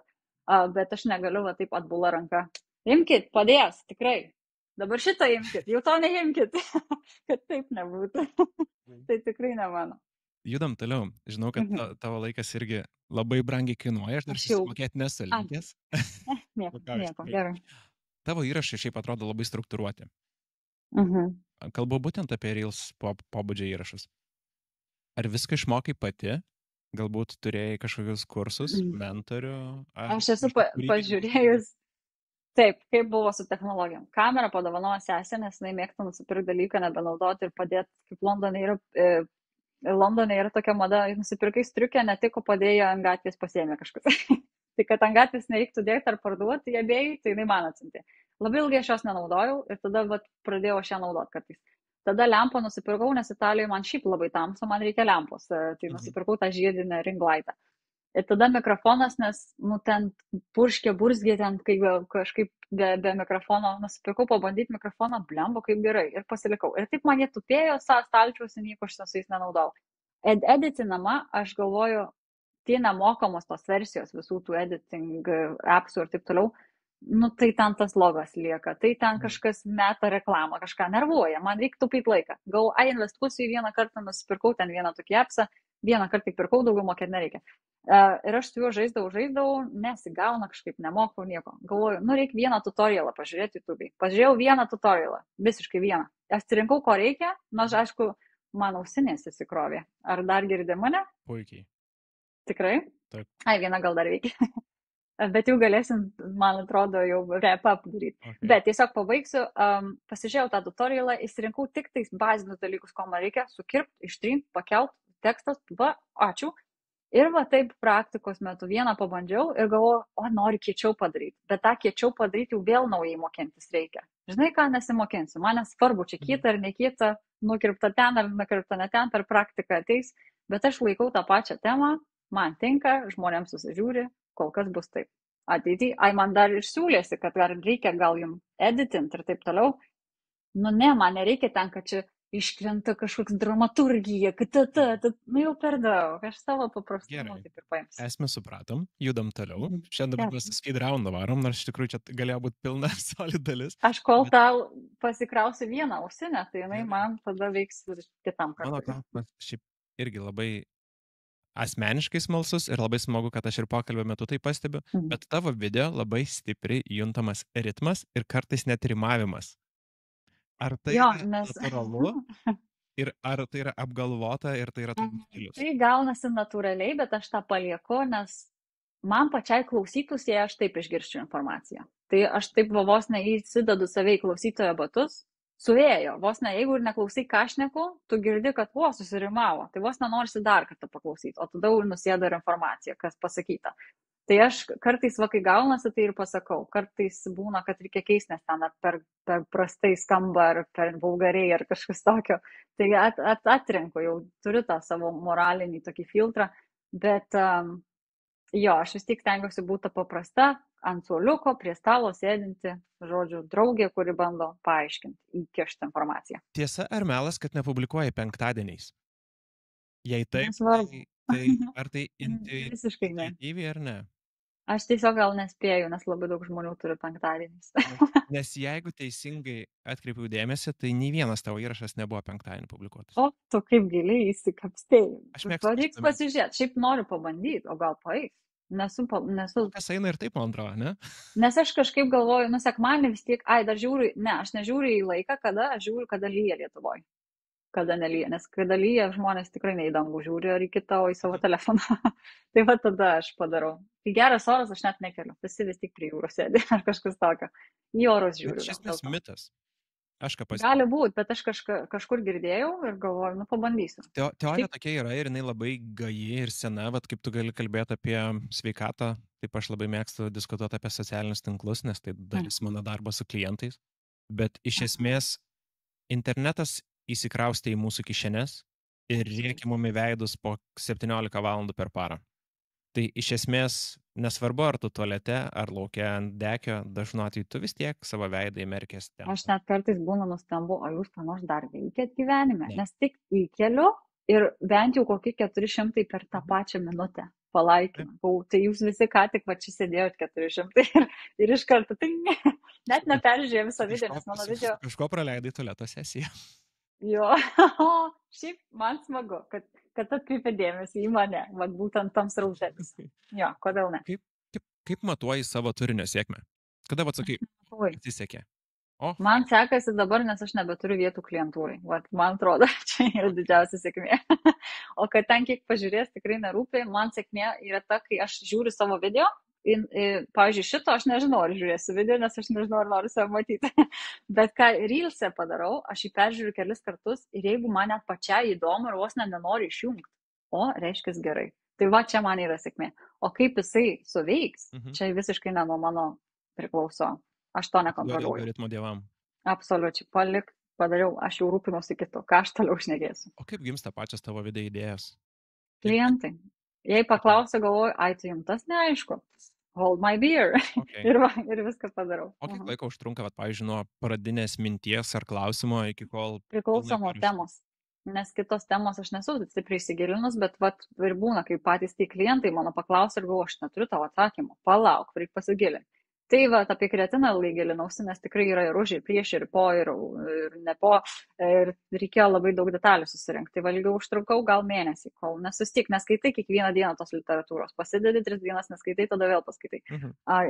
Bet aš negaliu va taip atbula ranka. Imkit, padės, tikrai. Dabar šitą imkit, jau to neimkit, kad taip nebūtų. Tai tikrai ne mano. Judam toliau. Žinau, kad tavo laikas irgi labai brangiai kainuoja, aš dar susimokėti nesu linkęs. Nieko, gerai. Tavo įrašai šiaip atrodo labai struktūruoti. Kalbu būtent apie Reels pobūdžio įrašus. Ar viską išmokai pati? Galbūt turėjai kažkokius kursus, mentorių? Aš esu pažiūrėjus, taip, kaip buvo su technologijom. Kamerą padovanojo sesė, nes jinai mėgsta nusipirkti dalyką, nebenaudoti ir padėti, kaip Londone yra tokia mada, nusipirkai striukę, netiko padėjo ant gatvės pasiėmė kažkas. Tai kad ant gatvės nereiktų dėkti ar parduoti abiejai, tai jinai man atsintė. Labai ilgai aš jos nenaudojau ir tada pradėjau aš ją naudoti kartais. Tada lempą nusipirkau, nes Italijoje man šiaip labai tamsu, man reikia lempos. Tai nusipirkau tą žiedinę ringlaitą. Ir tada mikrofonas, nes ten purškė, burzgė, ten kai kažkaip be mikrofono nusipirkau pabandyti mikrofoną, blembo kaip gerai ir pasilikau. Ir taip man jie tupėjo, stalčiuose, nieko aš su jais nenaudau. Editinama, aš galvoju, tie nemokamos tos versijos visų tų editing appsų ir taip toliau, nu tai ten tas logas lieka, tai ten kažkas meta reklamą, kažką nervuoja, man reikia taupyti laiką. Gal, investuosiu į vieną kartą, nusipirkau ten vieną tokį appsą, vieną kartą pirkau, daugiau mokėti nereikia. Ir aš su juo žaisdavau, nesigauna kažkaip, nemokau nieko. Galvoju, nu reikia vieną tutorialą pažiūrėti YouTube. Pažiūrėjau vieną tutorialą, visiškai vieną. Aš atsirinkau, ko reikia, nors aišku, man ausinės įsikrovė. Ar dar girdi mane? Puikiai. Tikrai? Taip. Viena gal dar veikia. Bet jau galėsim, man atrodo, jau wrap-up daryti. Okay. Bet tiesiog pabaigsiu, pasižiūrėjau tą tutorialą, įsirinkau tik tais bazinius dalykus, ko man reikia, sukirpti, ištrinti, pakelt, tekstas, ačiū. Ir taip praktikos metu vieną pabandžiau ir galvoju, noriu kiečiau padaryti. Bet tą kiečiau padaryti jau vėl naujai mokintis reikia. Žinai, ką nesimokinsiu, man nesvarbu, čia kita ar nekita, nukirpta ten ar nukirpta ne ten, per praktiką ateis, bet aš laikau tą pačią temą, man tinka, žmonėms susižiūri, kol kas bus taip. Ateityje, man dar ir siūlėsi, kad reikia gal jums editinti ir taip toliau. Nu ne, man nereikia ten, kad čia iškrenta kažkoks dramaturgija, kad jau per daug, aš savo paprastumu taip ir paimsiu. Esmę supratom, judam toliau. Šiandien dabar mes speed roundą varom, nors iš tikrųjų čia galėjo būti pilna solid dalis. Aš kol tau pasikrausiu vieną ausinę, tai jinai man tada veiks ir kitam kartui. Mano klausimas šiaip irgi labai asmeniškai smalsus ir labai smagu, kad aš ir pokalbio metu tai pastebiu, bet tavo video labai stipriai juntamas ritmas ir kartais net rimavimas. Ar tai natūralu ir ar tai yra apgalvota ir tai yra toks stilius? Tai gaunasi natūraliai, bet aš tą palieku, nes man pačiai klausytųsi, jei aš taip išgirščiau informaciją. Tai aš taip vos neįsidedu save į klausytojo batus, suėjo, vos ne, jeigu ir neklausai ką aš šneku, tu girdi, kad susirimavo, tai vos nenorisi dar kartą paklausyti, o tada jau nusėda ir informacija, kas pasakyta. Tai aš kartais, kai gaunasi, tai ir pasakau. Kartais būna, kad reikia keisti, nes ten per prastai skamba, ar per vulgariai, ar kažkas tokio. Tai atrenku, jau turiu tą savo moralinį tokį filtrą. Bet jo, aš vis tik stengiuosi būti paprasta, ant suoliuko, prie stalo sėdinti, žodžiu, draugė, kuri bando paaiškinti, įkišti informaciją. Tiesa ar melas, kad nepublikuoji penktadieniais? Jei taip, Nesvarbu. tai ar tai Visiškai ne. intuityviai ar ne? Aš tiesiog gal nespėju, nes labai daug žmonių turi penktadieniais. Nes jeigu teisingai atkreipiau dėmesį, tai nei vienas tavo įrašas nebuvo penktadienį publikuotas. O, tu kaip giliai įsikapstėjai. Aš mėgstu Reiks pasidomėti. pasižiūrėti, šiaip noriu pabandyti, o gal paeis. Nesu, Kas eina ir taip, man atrodo, ne? nes aš kažkaip galvoju, sekmadienį vis tiek, dar žiūriu, ne, aš nežiūriu į laiką, aš žiūriu, kada lyja Lietuvoje. Kada nelyja, nes kada lyja, žmonės tikrai ne į dangų žiūri, ar į kitą, o į savo telefoną. Tai va tada aš padarau. Kai geras oras, aš net nekeliu. Visi vis tik prie jūros sėdi, ar kažkas tokio. Į orus žiūriu. Bet šis mitas. Aš ką pasakau. Gali būti, bet aš kažkur girdėjau ir galvoju, pabandysiu. Teorija tokia yra ir jinai labai gaji ir sena, vat kaip tu gali kalbėti apie sveikatą, taip aš labai mėgstu diskutuoti apie socialinius tinklus, nes tai dalis mano darbo su klientais. Bet iš esmės internetas įsikraustė į mūsų kišenes ir rėkia mum į veidus po 17 valandų per parą. Tai iš esmės nesvarbu, ar tu tualete, ar lauke ant dekio, dažnu atveju tu vis tiek savo veidą įmerkęs ten. Aš net kartais būnu nustembu, o jūs ką nors dar veikėt gyvenime, nes tik įkeliu ir bent jau kokį 400 per tą pačią minutę palaikinu. Tai jūs visi ką tik va čia sėdėjot 400 ir iš karto, tai net neperžiūrėjau visą video, nes mano video... Kažko praleidai tualeto sesiją. Jo, šiaip man smagu, kad atkreipia dėmesį į mane, vat būtent tam srautelis. Jo, kodėl ne? Kaip matuoji savo turinio sėkmę? Kada atsakai, atsisekė? Man sekasi dabar, nes aš nebeturiu vietų klientūrai. Vat, man atrodo, čia yra didžiausia sėkmė. O kad ten kiek pažiūrės, tikrai nerūpi. Man sėkmė yra ta, kai aš žiūriu savo video. Pavyzdžiui, šito aš nežinau, ar žiūrėsiu video, nes aš nežinau, ar noriu save matyti. Bet ką Reels'e padarau, aš jį peržiūriu kelis kartus ir jeigu man net pačiai įdomu ir vos nenoriu išjungti, reiškia gerai. Tai va, čia man yra sėkmė. O kaip jisai suveiks, čia visiškai ne nuo mano priklauso. Aš to nekontroliuoju. Algoritmo dievam. Absoliučiai, padariau, aš jau rūpinuosi kitu, ką aš toliau šnekėsiu. O kaip gimsta pačios tavo video idėjos? Klientai. Jei paklausiu, galvoju, tai jums tas neaišku. Hold my beer. Okay. ir viską padarau. O kiek laiko užtrunka, pavyzdžiui, nuo pradinės minties ar klausimo iki kol... Priklauso nuo temos. Nes kitos temos aš nesu stipriai įsigilinus, bet ir būna, kai patys tie klientai mano paklausia ir galvoju, aš neturiu tavo atsakymą. Palauk, reikia pasigilinti. Tai apie kreatiną ilgai gilinausi, nes tikrai yra ir už, ir prieš, ir po, ir ne po. Ir reikėjo labai daug detalių susirinkti. Tai ilgiau užtrukau gal mėnesį, kol neskaitai kiekvieną dieną tos literatūros. Pasidedi 3 dienas, neskaitai, tada vėl paskaitai.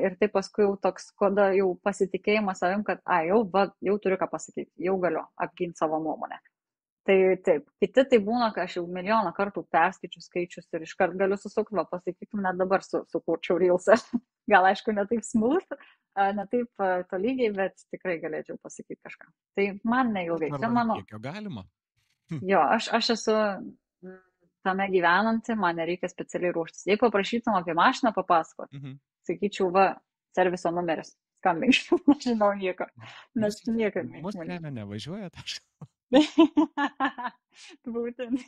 Ir tai paskui jau toks, kada jau pasitikėjimas savim, kad jau turiu ką pasakyti, jau galiu apginti savo nuomonę. Tai taip, kiti tai būna, kad aš jau milijoną kartų perskaičiu skaičius ir iškart galiu susukti, pasakytum, net dabar sukurčiau Reels'ą. Gal aišku, ne taip smooth, ne taip tolygiai, bet tikrai galėčiau pasakyti kažką. Tai man neilgai. Tai mano... Kiek jo galima? Jo, aš esu tame gyvenanti, man nereikia specialiai ruoštis. Jei paprašytum apie mašiną papasakot, sakyčiau, serviso numeris, skambink, nežinau nieko. Nes niekad nežinau. Mūsų kelio nevažiuoja, aš. Būtent.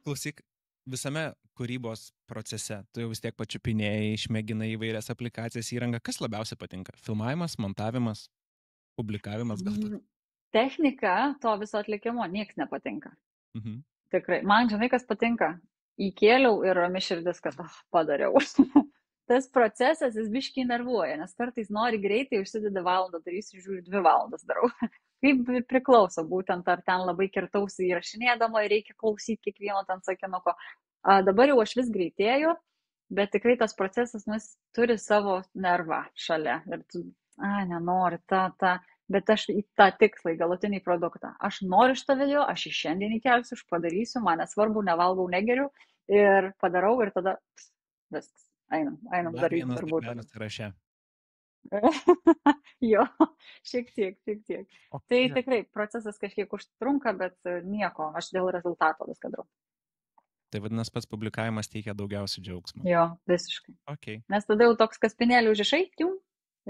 Klausyk, visame kūrybos procese, tu jau vis tiek pačiupinėjai, išmėginai įvairias aplikacijas, įrangą. Kas labiausiai patinka? Filmavimas, montavimas, publikavimas galbūt? Technika to viso atlikimo nieks nepatinka. Tikrai. Man žinai, kas patinka? Įkėliau ir rami širdis, kad padariau. Tas procesas, jis biškiai nervuoja, nes kartais nori greitai, užsidedi valandą darysiu ir žiūri 2 valandas darau. Kaip priklauso, būtent ar ten labai kirtausi įrašinėdama ir reikia klausyti kiekvieno ten sakinuko. Dabar jau aš vis greitėju, bet tikrai tas procesas turi savo nervą šalia. Ir tu, nenori, bet aš į tą tikslą, į galutinį produktą. Aš noriu šitą video, aš jį šiandien įkelsiu, aš padarysiu, man nesvarbu, nevalgau, negeriu ir padarau ir tada viskas. Einam daryti turbūt. Dar vienas tikrelis rašė. Jo, šiek tiek. Tai tikrai procesas kažkiek užtrunka, bet nieko, aš dėl rezultato viską darau. Tai vadinasi, pats publikavimas teikia daugiausiai džiaugsmo. Jo, visiškai. Okay. Nes tada jau toks kaspinėlį užrišai,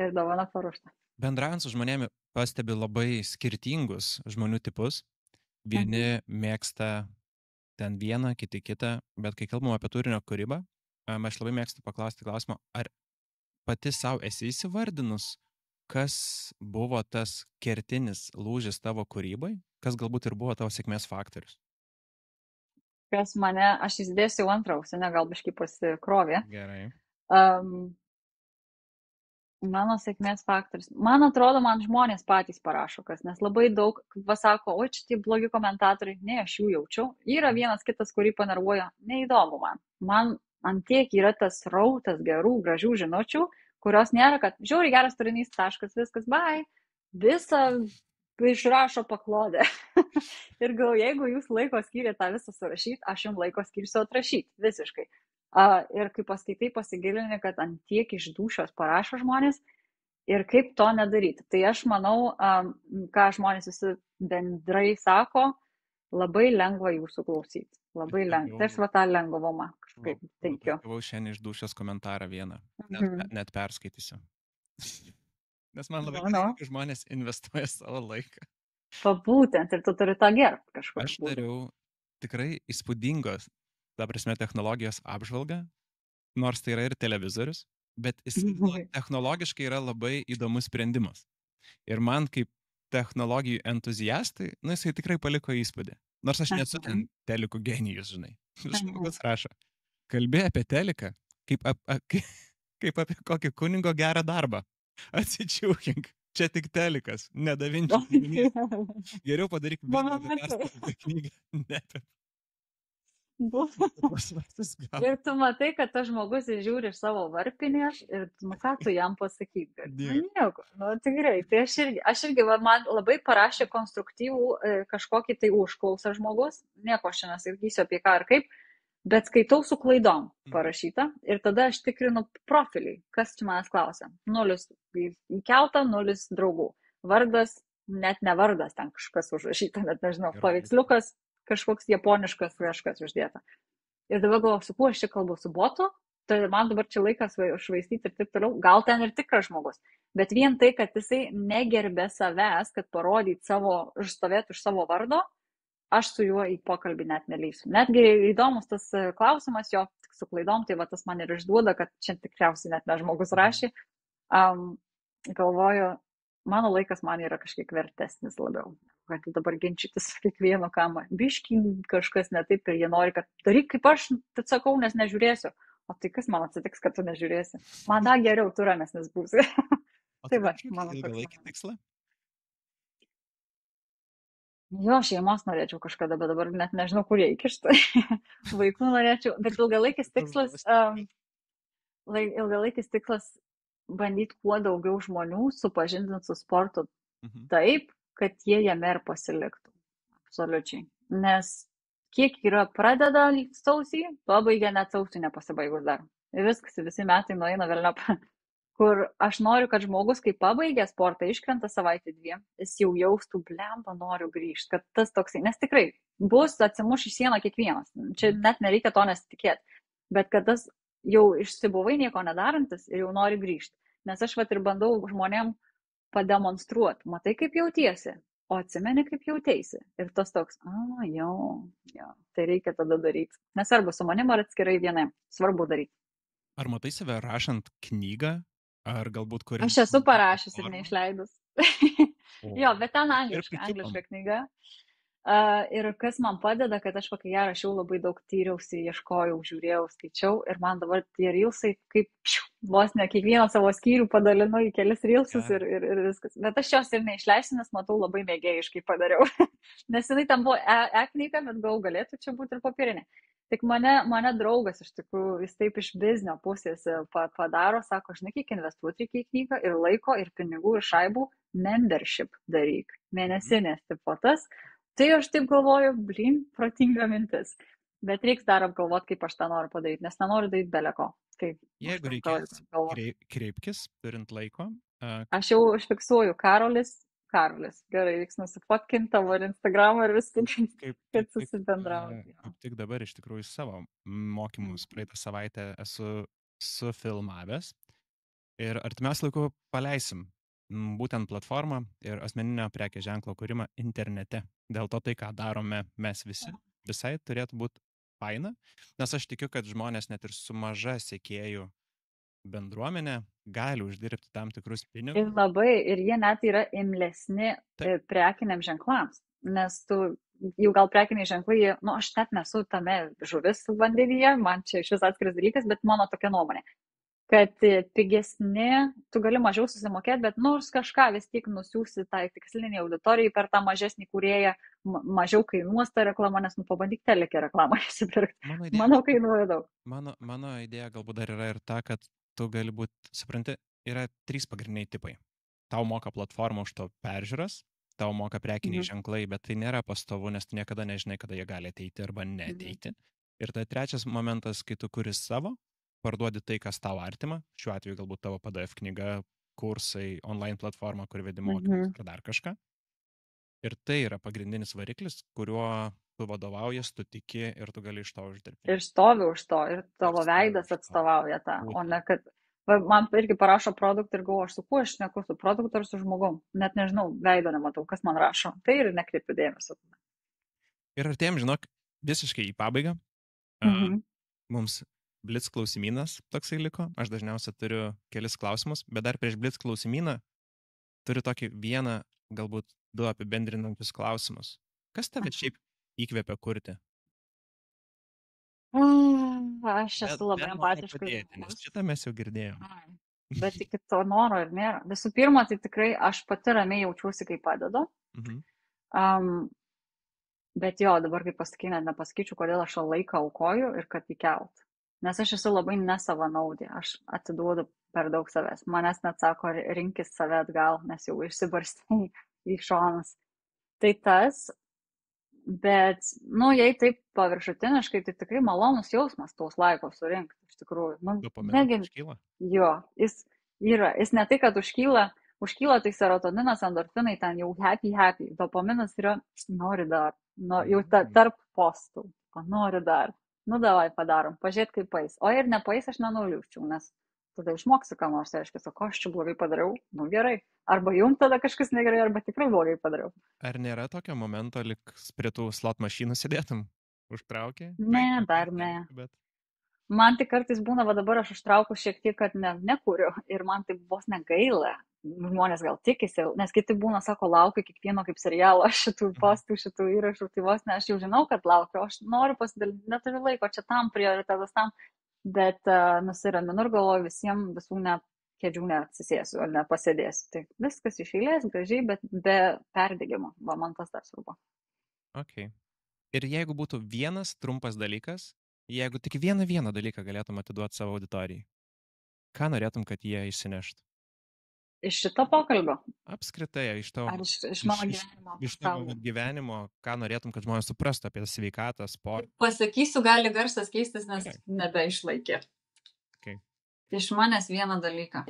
ir dovana paruošta. Bendraujant su žmonėmis pastebi labai skirtingus žmonių tipus. Vieni mėgsta ten vieną, kiti kitą, bet kai kalbam apie turinio kūrybą, aš labai mėgstu paklausti klausimą, ar pati savo esi įsivardinus, kas buvo tas kertinis lūžis tavo kūrybai, kas galbūt ir buvo tavo sėkmės faktorius? Kas mane, aš įsidėsiu antrą ausinę, gal biškai pasikrovė. Gerai. Mano sėkmės faktorius. Man atrodo, man žmonės patys parašo kas, nes labai daug, pasako, oi, čia tie blogi komentatoriai, ne, aš jų jaučiau. Yra vienas kitas, kurį panervuoja, neįdomu man. Man antiek yra tas rautas gerų, gražių žinučių, kurios nėra, kad žiūri geras turinys, taškas, viskas, bye. Visą išrašo paklodę. Ir gal, jeigu jūs laiko skyrė tą visą surašyti, aš jums laiko skirsiu atrašyti, visiškai. Ir kai paskaitai pasigilini, kad ant tiek iš dūšios parašo žmonės ir kaip to nedaryti. Tai aš manau, ką žmonės visi bendrai sako, labai lengva jūsų klausyti. Labai lengva. Tai aš va tą lengvumą kažkaip teikiu. Gavau šiandien iš dūšios komentarą vieną. Net perskaitysiu. Nes man labai gerai, žmonės investuoja savo laiką. Būtent, ir tu turi tą gerbti kažkur. Aš dariau tikrai įspūdingos, ta prasme, technologijos apžvalgą, nors tai yra ir televizorius, bet jis technologiškai yra labai įdomus sprendimas. Ir man kaip technologijų entuziastai, jisai tikrai paliko įspūdį. Nors aš nesu ten telikų genijus, žinai. Žmogus rašo, kalbė apie teliką, kaip apie kokį kunigo gerą darbą. Atsičiūkink, čia tik telikas, nedavinčiau. Geriau padaryk knygą, ne apie. Ir tu matai, kad tas žmogus žiūri iš savo varpinės ir ką tu jam pasakyti. Nieko, tikrai. Tai aš irgi man labai parašė konstruktyvų kažkokį tai užklausą žmogus. Nieko aš čia nesakysiu apie ką ar kaip, bet skaitau su klaidom parašyta ir tada aš tikrinu profilį, kas čia manęs klausia. 0 įkelta, 0 draugų. Vardas, net ne vardas, ten kažkas užrašyta, net nežinau, paveiksliukas. Kažkoks japoniškas kažkas uždėta. Ir dabar galvoju, su kuo aš čia kalbu, su botu, tai man dabar čia laikas švaistyti ir taip toliau. Gal ten ir tikras žmogus. Bet vien tai, kad jisai negerbė savęs, kad parodyt stovėtų iš savo vardo, aš su juo į pokalbį net neleisiu. Netgi įdomus tas klausimas, jo tik su klaidom, tai va tas man ir išduoda, kad čia tikriausiai net ne žmogus rašė. Galvoju, mano laikas man yra kažkiek vertesnis labiau. Kad dabar ginčytis kiekvieno kamą. Biški kažkas ne taip ir jie nori, kad daryk kaip aš, tad sakau, nes nežiūrėsiu. O tai kas man atsitiks, kad tu nežiūrėsi? Man da geriau tu ramesnis būsi. Tai va, mano ilgalaikį tikslą? Jo, šeimos norėčiau kažkada, bet dabar net nežinau, kur jie įkišta. Vaikų norėčiau, bet ilgalaikis tikslas bandyti kuo daugiau žmonių supažindinti su sportu taip, kad jie jame ir pasiliktų. Absoliučiai. Nes kiek yra pradeda sausį, pabaigia net sausį nepasibaigus dar. Ir viskas, visi metai nueina velniop. Kur aš noriu, kad žmogus, kai pabaigia sportą, iškrenta savaitę 2, jis jau jaustų, blemba, noriu grįžti. Kad tas toksai, nes tikrai bus atsimuš į sieną kiekvienas. Čia net nereikia to nesitikėti. Bet kad tas jau išsibuvai nieko nedarantis ir jau nori grįžti. Nes aš vat ir bandau žmonėm pademonstruoti, matai kaip jautiesi, o atsimeni kaip jauteisi. Ir tas toks, jo, tai reikia tada daryti. Nesvarbu su manim ar atskirai vienai, svarbu daryti. Ar matai save rašant knygą, ar galbūt kuriant? Aš esu parašęs ir neišleidus. Jo, bet ten angliška knyga. Ir kas man padeda, kad aš kai ją rašiau labai daug tyriausi, ieškojau, žiūrėjau, skaičiau ir man dabar tie reelsai kaip vos ne kiekvieną savo skyrių padalinu į kelis reelsus ir viskas. Bet aš jos ir neišleisiu, nes matau labai mėgėjiškai padariau. Nes jinai tam buvo e-knyga, bet gal galėtų čia būti ir popierinė. Tik mane draugas iš tikrųjų, jis taip iš biznio pusės padaro, sako, žinai, kiek investuoti reikia į knygą ir laiko, ir pinigų, ir šaibų, membership daryk, mėnesinės tipo tas. Tai aš taip galvoju, protinga mintis. Bet reiks dar apgalvoti, kaip aš tą noriu padaryti, nes nenoriu daryti beleko. Jeigu reikės, kreipkis, turint laiko. Aš jau užfiksuoju, Karolis, Karolis. Gerai, reiks nusifotkinti tavo ir Instagramą ir viską, Kaip kad tik, susibendrauti. kaip tik dabar iš tikrųjų savo mokymus praeitą savaitę esu sufilmavęs ir artimiausiu laiku paleisim būtent platformą ir asmeninio prekės ženklo kūrimą internete. Dėl to tai, ką darome mes visi, visai turėtų būti faina, nes aš tikiu, kad žmonės net ir su maža sekėjų bendruomenė gali uždirbti tam tikrus pinigus. Ir labai, ir jie net yra imlesni Taip. prekiniam ženklams, nes tu jau gal prekiniai ženklai, aš net nesu tame žuvis vandenyje, man čia iš vis atskiras dalykas, bet mano tokia nuomonė, kad pigesni, tu gali mažiau susimokėti, bet nors kažką vis tiek nusiųsi tai tiksliniai auditorijai per tą mažesnį kūrėją, mažiau kainuos ta reklama, nes pabandyk telekę reklamą įsipirkti. Manau, kainuoja daug. Mano idėja galbūt dar yra ir ta, kad tu gali būti, supranti, yra 3 pagrindiniai tipai. Tau moka platforma už to peržiūras, tau moka prekiniai ženklai, bet tai nėra pastovu, nes tu niekada nežinai, kada jie gali ateiti arba neateiti. Ir tai trečias momentas, kai tu kuri savo, parduodi tai, kas tau artima, šiuo atveju galbūt tavo PDF knyga, kursai, online platforma, kur vedi mokymus ar dar kažką. Ir tai yra pagrindinis variklis, kuriuo tu vadovaujas, tu tiki ir tu gali iš to uždirbti. Ir stovi už to, ir tavo veidas atstovauja tą, o ne kad man irgi parašo produktą ir galvoju, aš su kuo aš šneku, su produktu ar su žmogum, net nežinau, veido nematau, kas man rašo, tai ir nekreipiu dėmesio. Ir artėjom, žinok, visiškai į pabaigą. Mums Blitz klausimynas toksai liko, aš dažniausiai turiu kelis klausimus, bet dar prieš Blitz klausimyną turiu tokį vieną, galbūt 2 apibendrinančius klausimus. Kas tave šiaip įkvėpia kurti? Aš esu labai empatiškai. Nes šitą mes jau girdėjome. Bet iki to noro ir nėra. Visų pirma, tai tikrai aš pati ramiai jaučiuosi, kai padedu. Bet jo, dabar kaip pasakyti, net nepasakyčiau, kodėl aš laiką aukoju ir kad įkelt. Nes aš esu labai nesavanaudė. Aš atiduodu per daug savęs. Manęs net sako, rinkis save atgal, nes jau išsibarstai į šonus. Tai tas, bet, jei taip paviršutiniškai, tai tikrai malonus jausmas tos laiko surinkti, iš tikrųjų. Dopaminas užkyla? Jo, jis ne tai, kad užkyla tai serotoninas, endorfinai, ten jau happy. Dopaminas yra, nori dar, jau tarp postų, nori dar. Davai padarom, pažiūrėt kaip pais. O ir nepais aš nenuliūščiau, nes tada išmoksiu, ką nors, reiškia, ko aš čia blogai padariau, gerai. Arba jums tada kažkas negerai, arba tikrai blogai padariau. Ar nėra tokio momento, lik prie tų slot mašinų sėdėtum? Užtraukė? Ne, dar ne. Bet... Man tik kartais būna, dabar aš užtraukiu šiek tiek, kad nekuriu ir man tai vos negaila. Žmonės gal tikisi, nes kiti būna, sako, laukiu kiekvieno kaip serialo šitų postų, šitų įrašų, tai vos ne, aš jau žinau, kad laukiu, aš noriu pasidalinti, neturiu laiko, čia tam prioritetas tam, bet nusiraminu ir galvoju, visų kėdžių neatsisėsiu, ar nepasėdėsiu. Tai viskas iš eilės, gražiai, bet be perdegimo, man tas dar svarbu. Ok. Ir jeigu būtų vienas trumpas dalykas, jeigu tik vieną dalyką galėtum atiduoti savo auditorijai, ką norėtum, kad jie išsineštų? Iš šito pokalbio? Apskritai, iš tavo gyvenimo. Iš tavo gyvenimo, ką norėtum, kad žmonės suprastų apie sveikatą, sportą? Pasakysiu, gali garsas keistis, nes nebeišlaikė. Okay. Iš manęs vieną dalyką.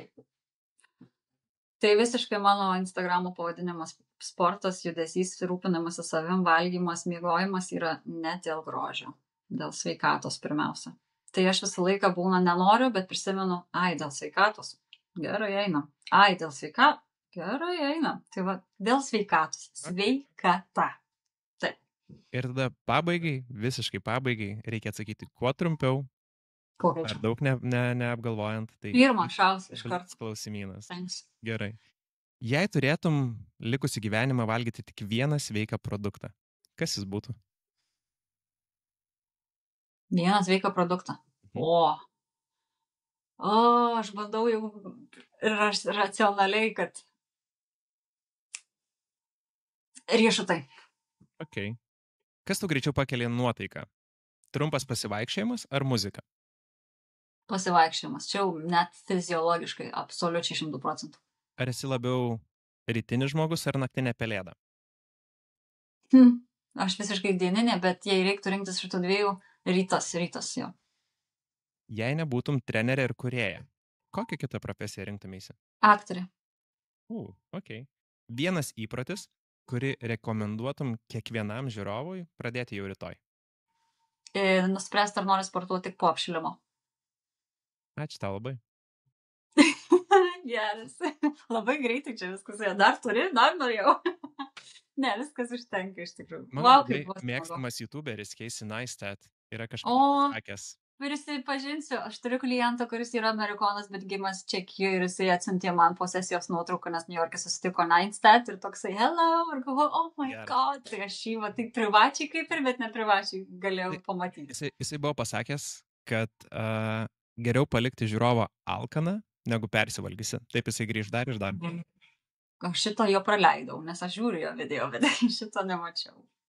Tai visiškai mano Instagramo pavadinimas sportas, judesys, rūpinimasis savim, valgymas, miegojimas yra ne dėl grožio, dėl sveikatos pirmiausia. Tai aš visą laiką būna nenoriu, bet prisimenu, dėl sveikatos. Gerai eina. Dėl sveikatos. Gerai eina. Tai dėl sveikatos. Sveikata. Taip. Ir tada visiškai pabaigai, reikia atsakyti kuo trumpiau. Per daug neapgalvojant. Tai pirmą šaus iš karto. Klausimynas. Thanks. Gerai. Jei turėtum likusį gyvenimą valgyti tik vieną sveiką produktą, kas jis būtų? Vieną sveiką produktą. Aš bandau jau racionaliai, kad riešutai. Ok. Kas tu greičiau pakelia nuotaiką? Trumpas pasivaikščiojimas ar muzika? Pasivaikščiojimas. Čia jau net fiziologiškai, absoliučiai 100%. Ar esi labiau rytinis žmogus ar naktinė pelėda? Aš visiškai dieninė, bet jei reiktų rinktis šitų dviejų, rytas jo. Jei nebūtum trenerė ir kūrėja, kokią kitą profesiją rinktumėsi? Aktorė. Ok. vienas įprotis, kurį rekomenduotum kiekvienam žiūrovui pradėti jau rytoj. Nuspręsti, ar nori sportuoti tik po apšilimo. Ačiū tau labai. Geras. Labai greitai čia viskas. Dar turi, dar norėjau. Ne, viskas užtenka iš tikrųjų. Mano mėgstamas YouTuberis Casey Neistat yra kažkas pasakęs. Prisipažinsiu, aš turiu klientą, kuris yra amerikonas, bet gimęs Čekijoje ir jisai atsiuntė man po sesijos nuotrauką, nes New York'e susitiko Neistat ir toksai hello, ir galvoju, oh my god, tai aš jį va tik privačiai kaip ir, bet ne privačiai galėjau pamatyti. Jisai buvo pasakęs, kad geriau palikti žiūrovą alkaną, negu persivalgysi. Taip jisai grįž dar ir dar. Aš šito jo praleidau, nes aš žiūriu jo video, bet šito nemačiau.